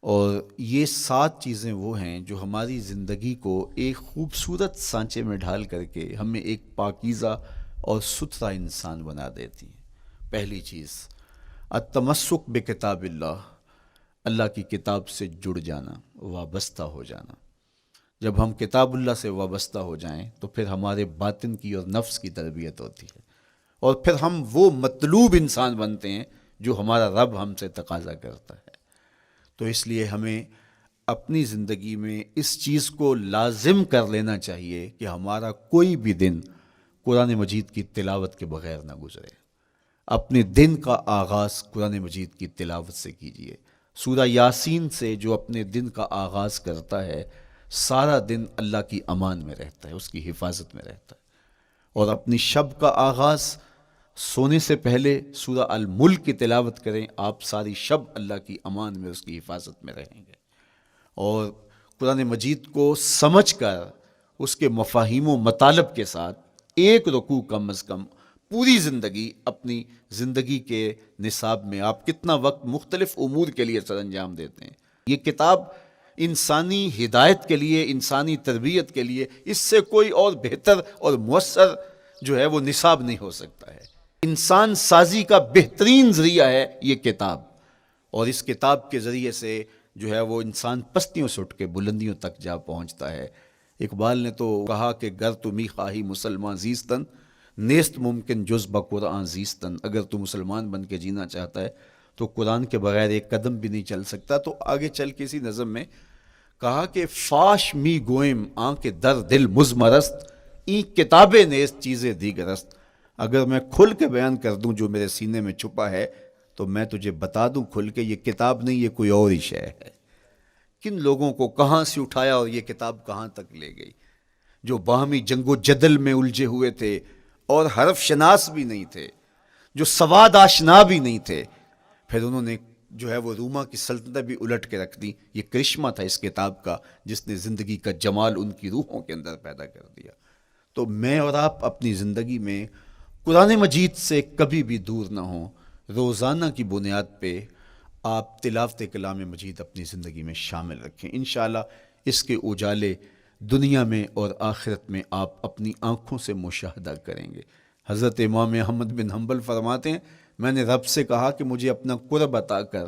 اور یہ 7 چیزیں وہ ہیں جو ہماری زندگی کو ایک خوبصورت سانچے میں ڈھال کر کے ہمیں ایک پاکیزہ اور ستھرا انسان بنا دیتی ہیں۔ پہلی چیز، التمسک بکتاب اللہ، اللہ کی کتاب سے جڑ جانا، وابستہ ہو جانا۔ جب ہم کتاب اللہ سے وابستہ ہو جائیں تو پھر ہمارے باطن کی اور نفس کی تربیت ہوتی ہے، اور پھر ہم وہ مطلوب انسان بنتے ہیں جو ہمارا رب ہم سے تقاضا کرتا ہے۔ تو اس لیے ہمیں اپنی زندگی میں اس چیز کو لازم کر لینا چاہیے کہ ہمارا کوئی بھی دن قرآن مجید کی تلاوت کے بغیر نہ گزرے۔ اپنے دن کا آغاز قرآن مجید کی تلاوت سے کیجیے۔ سورہ یاسین سے جو اپنے دن کا آغاز کرتا ہے، سارا دن اللہ کی امان میں رہتا ہے، اس کی حفاظت میں رہتا ہے، اور اپنی شب کا آغاز سونے سے پہلے سورہ الملک کی تلاوت کریں، آپ ساری شب اللہ کی امان میں، اس کی حفاظت میں رہیں گے۔ اور قرآن مجید کو سمجھ کر اس کے مفاہیم و مطالب کے ساتھ ایک رکوع کم از کم پوری زندگی، اپنی زندگی کے نصاب میں آپ کتنا وقت مختلف امور کے لیے سر انجام دیتے ہیں۔ یہ کتاب انسانی ہدایت کے لیے، انسانی تربیت کے لیے، اس سے کوئی اور بہتر اور مؤثر جو ہے وہ نصاب نہیں ہو سکتا ہے۔ انسان سازی کا بہترین ذریعہ ہے یہ کتاب، اور اس کتاب کے ذریعے سے جو ہے وہ انسان پستیوں سے اٹھ کے بلندیوں تک جا پہنچتا ہے۔ اقبال نے تو کہا کہ گر تمی خواہی مسلمان زیستن، نیست ممکن جز بقرآن زیستن۔ اگر تو مسلمان بن کے جینا چاہتا ہے تو قرآن کے بغیر ایک قدم بھی نہیں چل سکتا۔ تو آگے چل کے اسی نظم میں کہا کہ فاش می گوئم آنکھ در دل مزمرست، این کتاب نیست چیزیں دیگرست۔ اگر میں کھل کے بیان کر دوں جو میرے سینے میں چھپا ہے تو میں تجھے بتا دوں کھل کے، یہ کتاب نہیں، یہ کوئی اور ہی شے ہے۔ کن لوگوں کو کہاں سے اٹھایا اور یہ کتاب کہاں تک لے گئی، جو باہمی جنگ و جدل میں الجھے ہوئے تھے اور حرف شناس بھی نہیں تھے، جو سواد آشنا بھی نہیں تھے، پھر انہوں نے جو ہے وہ روما کی سلطنت بھی الٹ کے رکھ دی۔ یہ کرشمہ تھا اس کتاب کا، جس نے زندگی کا جمال ان کی روحوں کے اندر پیدا کر دیا۔ تو میں اور آپ اپنی زندگی میں قرآن مجید سے کبھی بھی دور نہ ہوں، روزانہ کی بنیاد پہ آپ تلاوت کلام مجید اپنی زندگی میں شامل رکھیں۔ انشاءاللہ اس کے اجالے دنیا میں اور آخرت میں آپ اپنی آنکھوں سے مشاہدہ کریں گے۔ حضرت امام احمد بن حنبل فرماتے ہیں، میں نے رب سے کہا کہ مجھے اپنا قرب عطا کر،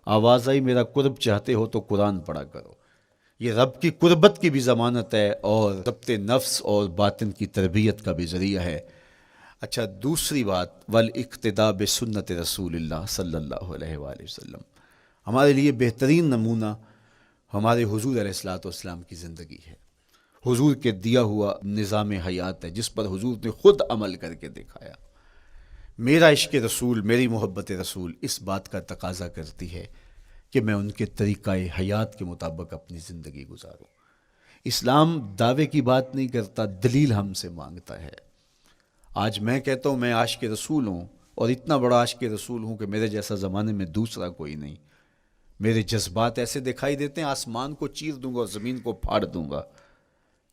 آواز آئی میرا قرب چاہتے ہو تو قرآن پڑھا کرو۔ یہ رب کی قربت کی بھی ضمانت ہے اور ضبط نفس اور باطن کی تربیت کا بھی ذریعہ ہے۔ اچھا، دوسری بات، والاقتداء بسنت رسول اللہ صلی اللہ علیہ وآلہ وسلم، ہمارے لیے بہترین نمونہ ہمارے حضور علیہ الصلوۃ والسلام کی زندگی ہے، حضور کے دیا ہوا نظام حیات ہے، جس پر حضور نے خود عمل کر کے دکھایا۔ میرا عشق رسول، میری محبت رسول اس بات کا تقاضا کرتی ہے کہ میں ان کے طریقہ حیات کے مطابق اپنی زندگی گزاروں۔ اسلام دعوے کی بات نہیں کرتا، دلیل ہم سے مانگتا ہے۔ آج میں کہتا ہوں میں عاشق رسول ہوں، اور اتنا بڑا عاشق رسول ہوں کہ میرے جیسا زمانے میں دوسرا کوئی نہیں۔ میرے جذبات ایسے دکھائی دیتے ہیں، آسمان کو چیر دوں گا اور زمین کو پھاڑ دوں گا،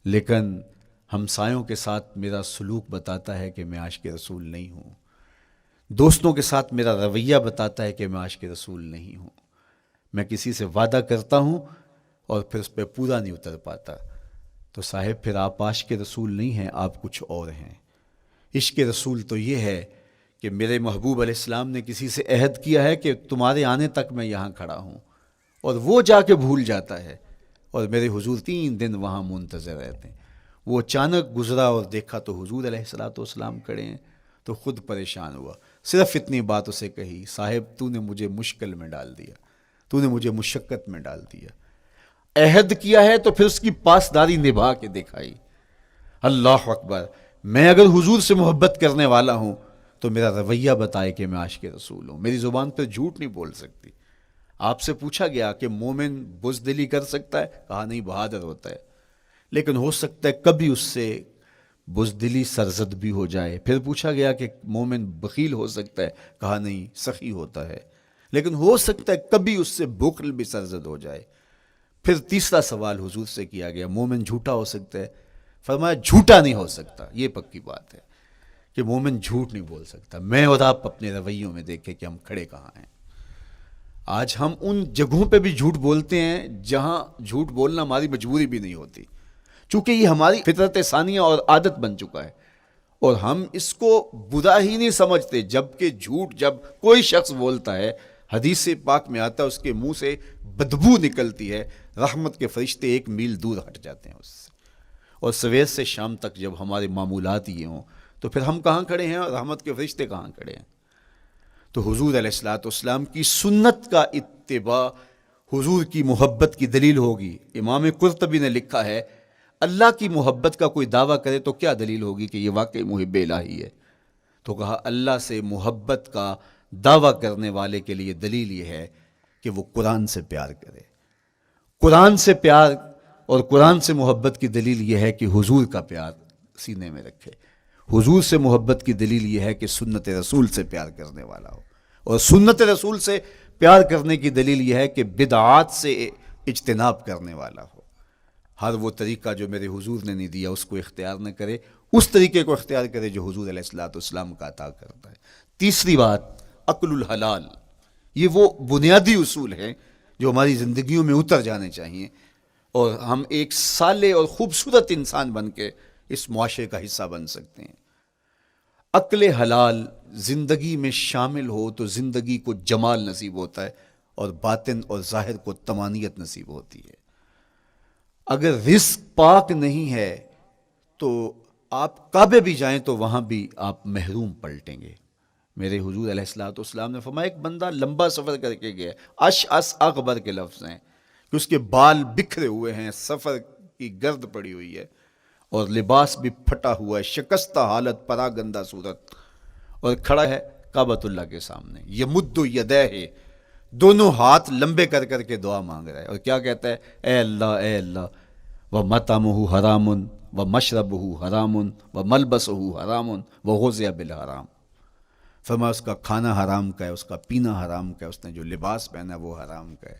لیکن ہمسایوں کے ساتھ میرا سلوک بتاتا ہے کہ میں عاشق رسول نہیں ہوں۔ دوستوں کے ساتھ میرا رویہ بتاتا ہے کہ میں عاشق رسول نہیں ہوں۔ میں کسی سے وعدہ کرتا ہوں اور پھر اس پہ پورا نہیں اتر پاتا، تو صاحب پھر آپ عاشق رسول نہیں ہیں، آپ کچھ اور ہیں۔ عشق رسول تو یہ ہے کہ میرے محبوب علیہ السلام نے کسی سے عہد کیا ہے کہ تمہارے آنے تک میں یہاں کھڑا ہوں، اور وہ جا کے بھول جاتا ہے، اور میرے حضور 3 دن وہاں منتظر رہتے ہیں۔ وہ اچانک گزرا اور دیکھا تو حضور علیہ السلام کھڑے ہیں، تو خود پریشان ہوا، صرف اتنی بات اسے کہی، صاحب تو نے مجھے مشکل میں ڈال دیا، تو نے مجھے مشقت میں ڈال دیا۔ عہد کیا ہے تو پھر اس کی پاسداری نبھا کے دکھائی۔ اللہ اکبر! میں اگر حضور سے محبت کرنے والا ہوں تو میرا رویہ بتائے کہ میں عاشق رسول ہوں۔ میری زبان پہ جھوٹ نہیں بول سکتی۔ آپ سے پوچھا گیا کہ مومن بزدلی کر سکتا ہے؟ کہا نہیں، بہادر ہوتا ہے، لیکن ہو سکتا ہے کبھی اس سے بزدلی سرزد بھی ہو جائے۔ پھر پوچھا گیا کہ مومن بخیل ہو سکتا ہے؟ کہا نہیں، سخی ہوتا ہے، لیکن ہو سکتا ہے کبھی اس سے بخل بھی سرزد ہو جائے۔ پھر تیسرا سوال حضور سے کیا گیا، مومن جھوٹا ہو سکتا ہے؟ فرمایا جھوٹا نہیں ہو سکتا، یہ پکی بات ہے کہ مومن جھوٹ نہیں بول سکتا۔ میں اور آپ اپنے رویوں میں دیکھیں کہ ہم کھڑے کہاں ہیں۔ آج ہم ان جگہوں پہ بھی جھوٹ بولتے ہیں جہاں جھوٹ بولنا ہماری مجبوری بھی نہیں ہوتی، چونکہ یہ ہماری فطرت ثانیہ اور عادت بن چکا ہے، اور ہم اس کو برا ہی نہیں سمجھتے۔ جبکہ جھوٹ جب کوئی شخص بولتا ہے، حدیث پاک میں آتا ہے اس کے منہ سے بدبو نکلتی ہے، رحمت کے فرشتے 1 میل دور ہٹ جاتے ہیں اس سے۔ اور سویر سے شام تک جب ہمارے معمولات یہ ہوں تو پھر ہم کہاں کھڑے ہیں اور رحمت کے فرشتے کہاں کھڑے ہیں؟ تو حضور علیہ الصلوۃ والسلام کی سنت کا اتباع حضور کی محبت کی دلیل ہوگی۔ امام قرطبی نے لکھا ہے، اللہ کی محبت کا کوئی دعویٰ کرے تو کیا دلیل ہوگی کہ یہ واقعی محب الہی ہے؟ تو کہا اللہ سے محبت کا دعویٰ کرنے والے کے لیے دلیل یہ ہے کہ وہ قرآن سے پیار کرے۔ قرآن سے پیار اور قرآن سے محبت کی دلیل یہ ہے کہ حضور کا پیار سینے میں رکھے. حضور سے محبت کی دلیل یہ ہے کہ سنت رسول سے پیار کرنے والا ہو. اور سنت رسول سے پیار کرنے کی دلیل یہ ہے کہ بدعات سے اجتناب کرنے والا ہو. ہر وہ طریقہ جو میرے حضور نے نہیں دیا اس کو اختیار نہ کرے، اس طریقے کو اختیار کرے جو حضور علیہ الصلوۃ والسلام کا عطا کرتا ہے. تیسری بات، عقل الحلال. یہ وہ بنیادی اصول ہیں جو ہماری زندگیوں میں اتر جانے چاہیے اور ہم ایک صالح اور خوبصورت انسان بن کے اس معاشرے کا حصہ بن سکتے ہیں. عقل حلال زندگی میں شامل ہو تو زندگی کو جمال نصیب ہوتا ہے اور باطن اور ظاہر کو طمانینت نصیب ہوتی ہے. اگر رزق پاک نہیں ہے تو آپ کعبے بھی جائیں تو وہاں بھی آپ محروم پلٹیں گے. میرے حضور علیہ الصلوۃ والسلام نے فرمایا ایک بندہ لمبا سفر کر کے گیا، اشعث اغبر کے لفظ ہیں کہ اس کے بال بکھرے ہوئے ہیں، سفر کی گرد پڑی ہوئی ہے اور لباس بھی پھٹا ہوا ہے، شکستہ حالت، پراگندہ صورت، اور کھڑا ہے کعبۃ اللہ کے سامنے. یمد یدیہ، دونوں ہاتھ لمبے کر کر کے دعا مانگ رہا ہے اور کیا کہتا ہے؟ اے اللہ ومطعمہ حرام ومشربہ حرام وملبسہ حرام وغذی بالحرام. فرمایا اس کا کھانا حرام کا ہے، اس کا پینا حرام کا ہے، اس نے جو لباس پہنا ہے وہ حرام کا ہے.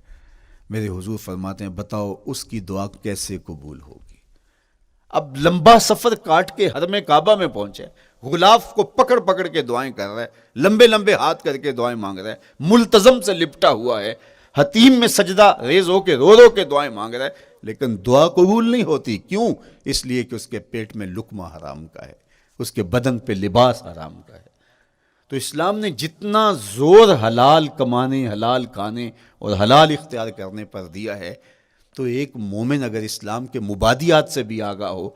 میرے حضور فرماتے ہیں بتاؤ اس کی دعا کیسے قبول ہوگی؟ اب لمبا سفر کاٹ کے حرم کعبہ میں پہنچے، غلاف کو پکڑ پکڑ کے دعائیں کر رہا ہے، لمبے لمبے ہاتھ کر کے دعائیں مانگ رہا ہے، ملتزم سے لپٹا ہوا ہے، حتیم میں سجدہ ریز ہو کے رو رو کے دعائیں مانگ رہا ہے، لیکن دعا قبول نہیں ہوتی. کیوں؟ اس لیے کہ اس کے پیٹ میں لقمہ حرام کا ہے، اس کے بدن پہ لباس حرام کا ہے. تو اسلام نے جتنا زور حلال کمانے، حلال کھانے اور حلال اختیار کرنے پر دیا ہے، تو ایک مومن اگر اسلام کے مبادیات سے بھی آگاہ ہو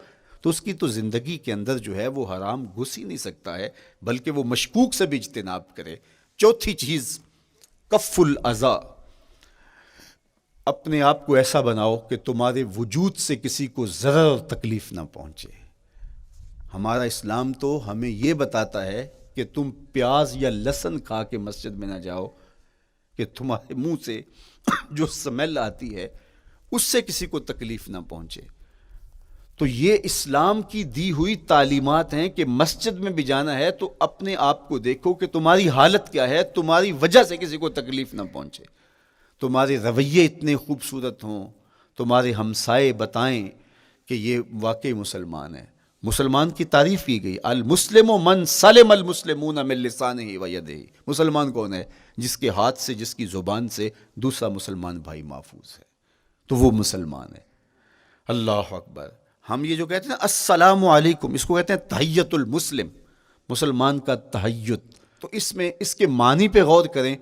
تو اس کی تو زندگی کے اندر جو ہے وہ حرام گھس ہی نہیں سکتا ہے، بلکہ وہ مشکوک سے بھی اجتناب کرے. چوتھی چیز، کف الاذی. اپنے آپ کو ایسا بناؤ کہ تمہارے وجود سے کسی کو ضرر اور تکلیف نہ پہنچے. ہمارا اسلام تو ہمیں یہ بتاتا ہے کہ تم پیاز یا لہسن کھا کے مسجد میں نہ جاؤ کہ تمہارے منہ سے جو سمیل آتی ہے اس سے کسی کو تکلیف نہ پہنچے. تو یہ اسلام کی دی ہوئی تعلیمات ہیں کہ مسجد میں بھی جانا ہے تو اپنے آپ کو دیکھو کہ تمہاری حالت کیا ہے، تمہاری وجہ سے کسی کو تکلیف نہ پہنچے. تمہارے رویے اتنے خوبصورت ہوں، تمہارے ہمسائے بتائیں کہ یہ واقعی مسلمان ہے. مسلمان کی تعریف کی گئی، المسلم من سلم المسلمون من لسانہ و یدہ. مسلمان کون ہے؟ جس کے ہاتھ سے، جس کی زبان سے دوسرا مسلمان بھائی محفوظ ہے، تو وہ مسلمان ہے. اللہ اکبر. ہم یہ جو کہتے ہیں السلام علیکم، اس کو کہتے ہیں تحیت المسلم، مسلمان کا تحیت. تو اس میں اس کے معنی پہ غور کریں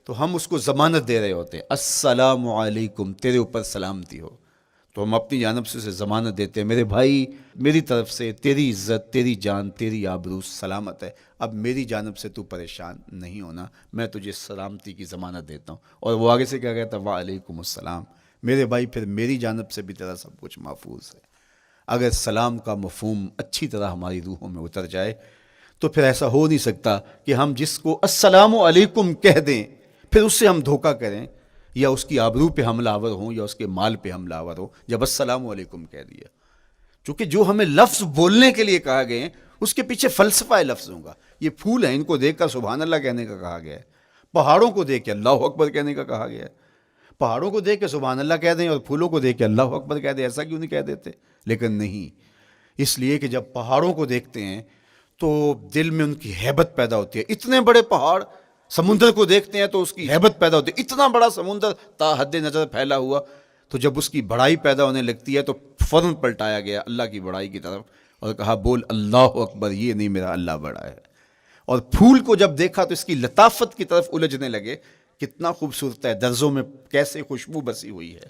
تو ہم اس کو ضمانت دے رہے ہوتے ہیں، السلام علیکم، تیرے اوپر سلامتی ہو. تو ہم اپنی جانب سے اسے ضمانت دیتے ہیں، میرے بھائی میری طرف سے تیری عزت، تیری جان، تیری آبرو سلامت ہے، اب میری جانب سے تو پریشان نہیں ہونا، میں تجھے سلامتی کی ضمانت دیتا ہوں. اور وہ آگے سے کیا کہتا ہے؟ وعلیکم السلام. میرے بھائی پھر میری جانب سے بھی تیرا سب کچھ محفوظ ہے. اگر سلام کا مفہوم اچھی طرح ہماری روحوں میں اتر جائے تو پھر ایسا ہو نہیں سکتا کہ ہم جس کو السلام علیکم کہہ دیں پھر اس سے ہم دھوکہ کریں یا اس کی آبرو پہ حملہ آور ہوں یا اس کے مال پہ حملہ آور ہوں جب السلام علیکم کہہ دیا. چونکہ جو ہمیں لفظ بولنے کے لیے کہا گئے ہیں اس کے پیچھے فلسفہ ہے لفظوں کا. یہ پھول ہیں، ان کو دیکھ کر سبحان اللہ کہنے کا کہا گیا ہے. پہاڑوں کو دیکھ کے اللہ اکبر کہنے کا کہا گیا ہے. پہاڑوں کو دیکھ کے سبحان اللہ کہہ دیں اور پھولوں کو دیکھ کے اللہ اکبر کہہ دیں، ایسا کیوں نہیں کہہ دیتے؟ لیکن نہیں، اس لیے کہ جب پہاڑوں کو دیکھتے ہیں تو دل میں ان کی ہیبت پیدا ہوتی ہے. اتنے بڑے پہاڑ، سمندر کو دیکھتے ہیں تو اس کی ہیبت پیدا ہوتی ہے. اتنا بڑا سمندر تا حد نظر پھیلا ہوا، تو جب اس کی بڑائی پیدا ہونے لگتی ہے تو فوراً پلٹایا گیا اللہ کی بڑائی کی طرف اور کہا بول اللہ اکبر، یہ نہیں میرا اللہ بڑا ہے. اور پھول کو جب دیکھا تو اس کی لطافت کی طرف الجھنے لگے، کتنا خوبصورت ہے، درزوں میں کیسے خوشبو بسی ہوئی ہے،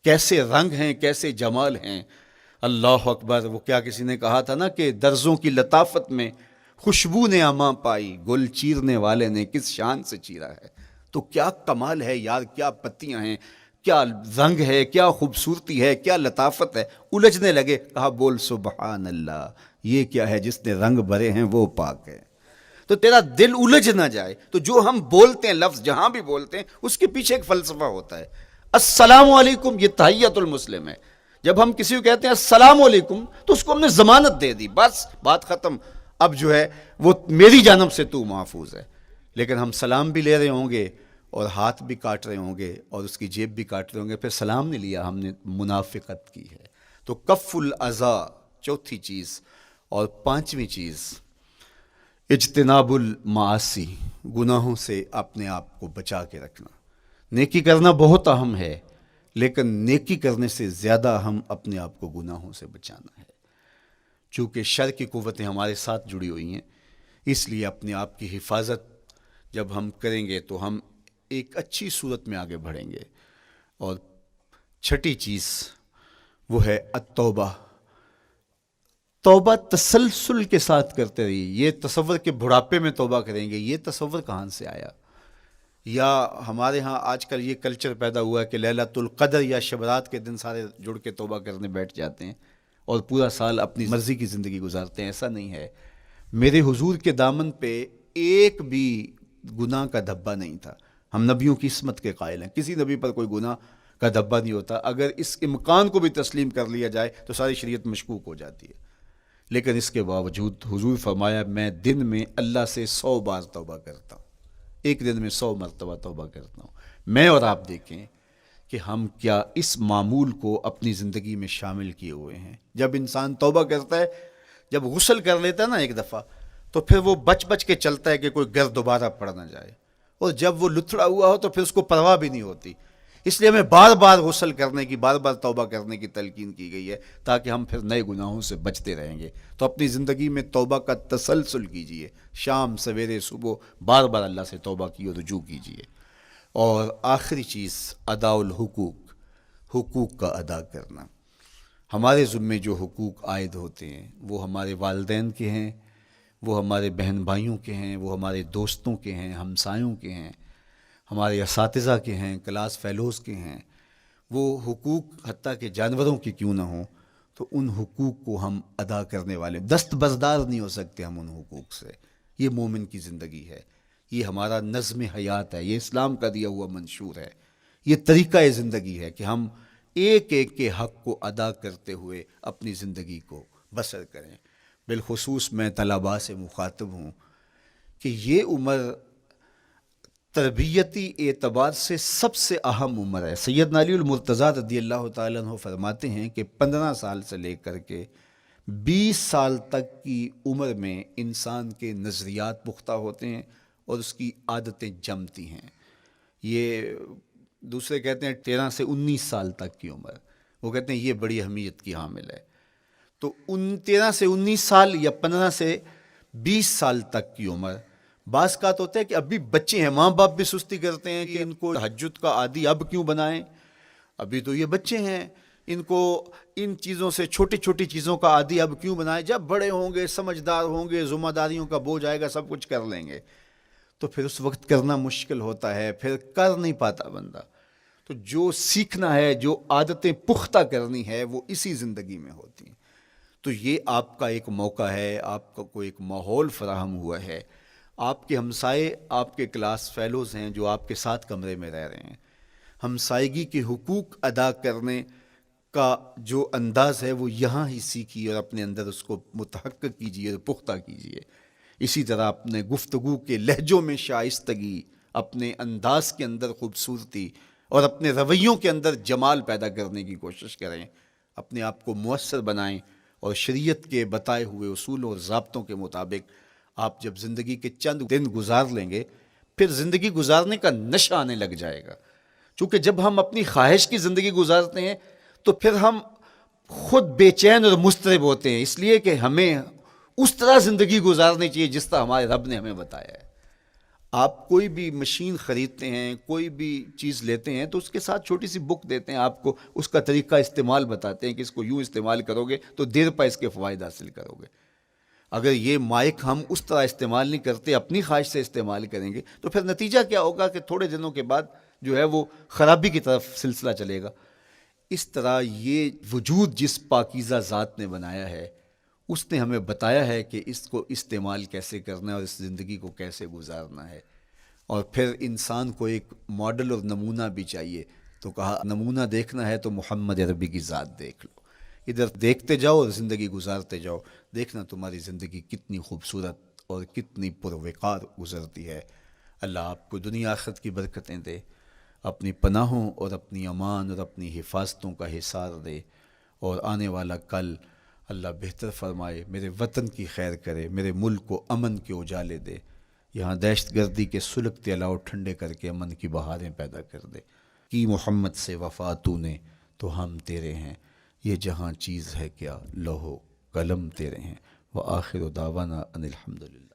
کیسے رنگ ہیں، کیسے جمال ہیں. اللہ اکبر. وہ کیا کسی نے کہا تھا نا کہ درزوں کی لطافت میں خوشبو نے اماں پائی، گل چیرنے والے نے کس شان سے چیرا ہے. تو کیا کمال ہے یار، کیا پتیاں ہیں، کیا رنگ ہے، کیا خوبصورتی ہے، کیا لطافت ہے. الجھنے لگے، کہا بول سبحان اللہ، یہ کیا ہے، جس نے رنگ بھرے ہیں وہ پاک ہے. تو تیرا دل الجھ نہ جائے. تو جو ہم بولتے ہیں لفظ جہاں بھی بولتے ہیں اس کے پیچھے ایک فلسفہ ہوتا ہے. السلام علیکم یہ تحیت المسلم ہے. جب ہم کسی کو کہتے ہیں السلام علیکم تو اس کو ہم نے ضمانت دے دی، بس بات ختم، اب جو ہے وہ میری جانب سے تو محفوظ ہے۔ لیکن ہم سلام بھی لے رہے ہوں گے اور ہاتھ بھی کاٹ رہے ہوں گے اور اس کی جیب بھی کاٹ رہے ہوں گے، پھر سلام نہیں لیا، ہم نے منافقت کی ہے۔ تو کف الاذی چوتھی چیز، اور پانچویں چیز اجتناب المعاصی، گناہوں سے اپنے آپ کو بچا کے رکھنا۔ نیکی کرنا بہت اہم ہے، لیکن نیکی کرنے سے زیادہ اہم اپنے آپ کو گناہوں سے بچانا ہے۔ چونکہ شر کی قوتیں ہمارے ساتھ جڑی ہوئی ہیں، اس لیے اپنے آپ کی حفاظت جب ہم کریں گے تو ہم ایک اچھی صورت میں آگے بڑھیں گے۔ اور چھٹی چیز وہ ہے التوبہ، توبہ تسلسل کے ساتھ کرتے رہیے۔ یہ تصور کہ بڑھاپے میں توبہ کریں گے، یہ تصور کہاں سے آیا؟ یا ہمارے ہاں آج کل یہ کلچر پیدا ہوا ہے کہ لیلۃ القدر یا شبرات کے دن سارے جڑ کے توبہ کرنے بیٹھ جاتے ہیں اور پورا سال اپنی مرضی کی زندگی گزارتے ہیں۔ ایسا نہیں ہے۔ میرے حضور کے دامن پہ ایک بھی گناہ کا دھبا نہیں تھا۔ ہم نبیوں کی عصمت کے قائل ہیں، کسی نبی پر کوئی گناہ کا دھبا نہیں ہوتا۔ اگر اس امکان کو بھی تسلیم کر لیا جائے تو ساری شریعت مشکوک ہو جاتی ہے، لیکن اس کے باوجود حضور فرمایا میں دن میں اللہ سے 100 بار توبہ کرتا ہوں، ایک دن میں 100 مرتبہ توبہ کرتا ہوں۔ میں اور آپ دیکھیں کہ ہم کیا اس معمول کو اپنی زندگی میں شامل کیے ہوئے ہیں۔ جب انسان توبہ کرتا ہے، جب غسل کر لیتا ہے نا ایک دفعہ، تو پھر وہ بچ بچ کے چلتا ہے کہ کوئی گرد دوبارہ پڑ نہ جائے، اور جب وہ لتھڑا ہوا ہو تو پھر اس کو پرواہ بھی نہیں ہوتی۔ اس لیے ہمیں بار بار غسل کرنے کی، بار بار توبہ کرنے کی تلقین کی گئی ہے، تاکہ ہم پھر نئے گناہوں سے بچتے رہیں گے۔ تو اپنی زندگی میں توبہ کا تسلسل کیجئے، شام سویرے صبح بار بار اللہ سے توبہ کی اور رجوع کیجئے۔ اور آخری چیز ادا الحقوق، حقوق کا ادا کرنا۔ ہمارے ذمے جو حقوق عائد ہوتے ہیں وہ ہمارے والدین کے ہیں، وہ ہمارے بہن بھائیوں کے ہیں، وہ ہمارے دوستوں کے ہیں، ہمسایوں کے ہیں، ہمارے اساتذہ کے ہیں، کلاس فیلوز کے ہیں۔ وہ حقوق حتیٰ کہ جانوروں کی کیوں نہ ہوں، تو ان حقوق کو ہم ادا کرنے والے، دست بردار نہیں ہو سکتے ہم ان حقوق سے۔ یہ مومن کی زندگی ہے، یہ ہمارا نظم حیات ہے، یہ اسلام کا دیا ہوا منشور ہے، یہ طریقہ زندگی ہے کہ ہم ایک ایک کے حق کو ادا کرتے ہوئے اپنی زندگی کو بسر کریں۔ بالخصوص میں طلباء سے مخاطب ہوں کہ یہ عمر تربیتی اعتبار سے سب سے اہم عمر ہے۔ سیدنا علی المرتضیٰ رضی اللہ تعالیٰ عنہ فرماتے ہیں کہ 15 سال سے لے کر کے 20 سال تک کی عمر میں انسان کے نظریات پختہ ہوتے ہیں اور اس کی عادتیں جمتی ہیں۔ یہ دوسرے کہتے ہیں 13 سے 19 سال تک کی عمر، وہ کہتے ہیں یہ بڑی اہمیت کی حامل ہے۔ تو 13 سے 19 سال یا 15 سے 20 سال تک کی عمر، بعض کا تو ہوتا ہے کہ ابھی بچے ہیں، ماں باپ بھی سستی کرتے ہیں کہ ان کو تہجد کا عادی اب کیوں بنائیں، ابھی تو یہ بچے ہیں، ان کو ان چیزوں سے، چھوٹی چھوٹی چیزوں کا عادی اب کیوں بنائیں، جب بڑے ہوں گے، سمجھدار ہوں گے، ذمہ داریوں کا بوجھ آئے گا، سب کچھ کر لیں گے۔ تو پھر اس وقت کرنا مشکل ہوتا ہے، پھر کر نہیں پاتا بندہ۔ تو جو سیکھنا ہے، جو عادتیں پختہ کرنی ہے، وہ اسی زندگی میں ہوتی ہیں۔ تو یہ آپ کا ایک موقع ہے، آپ کا کوئی ایک ماحول فراہم ہوا ہے۔ آپ کے ہمسائے آپ کے کلاس فیلوز ہیں جو آپ کے ساتھ کمرے میں رہ رہے ہیں۔ ہمسائیگی کے حقوق ادا کرنے کا جو انداز ہے وہ یہاں ہی سیکھیے اور اپنے اندر اس کو متحقق کیجیے اور پختہ کیجیے۔ اسی طرح اپنے گفتگو کے لہجوں میں شائستگی، اپنے انداز کے اندر خوبصورتی اور اپنے رویوں کے اندر جمال پیدا کرنے کی کوشش کریں۔ اپنے آپ کو مؤثر بنائیں اور شریعت کے بتائے ہوئے اصول اور ضابطوں کے مطابق آپ جب زندگی کے چند دن گزار لیں گے، پھر زندگی گزارنے کا نشہ آنے لگ جائے گا۔ چونکہ جب ہم اپنی خواہش کی زندگی گزارتے ہیں تو پھر ہم خود بے چین اور مضطرب ہوتے ہیں، اس لیے کہ ہمیں اس طرح زندگی گزارنی چاہیے جس طرح ہمارے رب نے ہمیں بتایا ہے۔ آپ کوئی بھی مشین خریدتے ہیں، کوئی بھی چیز لیتے ہیں تو اس کے ساتھ چھوٹی سی بک دیتے ہیں، آپ کو اس کا طریقہ استعمال بتاتے ہیں کہ اس کو یوں استعمال کرو گے تو دیر پا اس کے فوائد حاصل کرو گے۔ اگر یہ مائک ہم اس طرح استعمال نہیں کرتے، اپنی خواہش سے استعمال کریں گے تو پھر نتیجہ کیا ہوگا کہ تھوڑے دنوں کے بعد جو ہے وہ خرابی کی طرف سلسلہ چلے گا۔ اس طرح یہ وجود جس پاکیزہ ذات نے بنایا ہے، اس نے ہمیں بتایا ہے کہ اس کو استعمال کیسے کرنا ہے اور اس زندگی کو کیسے گزارنا ہے۔ اور پھر انسان کو ایک ماڈل اور نمونہ بھی چاہیے تو کہا نمونہ دیکھنا ہے تو محمد عربی کی ذات دیکھ لو، ادھر دیکھتے جاؤ اور زندگی گزارتے جاؤ، دیکھنا تمہاری زندگی کتنی خوبصورت اور کتنی پروقار گزرتی ہے۔ اللہ آپ کو دنیا آخرت کی برکتیں دے، اپنی پناہوں اور اپنی امان اور اپنی حفاظتوں کا حصار دے، اور آنے والا کل اللہ بہتر فرمائے، میرے وطن کی خیر کرے، میرے ملک کو امن کے اجالے دے، یہاں دہشت گردی کے سلگتے الاؤ ٹھنڈے کر کے امن کی بہاریں پیدا کر دے۔ کی محمد سے وفا تو نے تو ہم تیرے ہیں، یہ جہاں چیز ہے کیا لوح و قلم تیرے ہیں۔ وآخر دعوانا ان الحمدللہ۔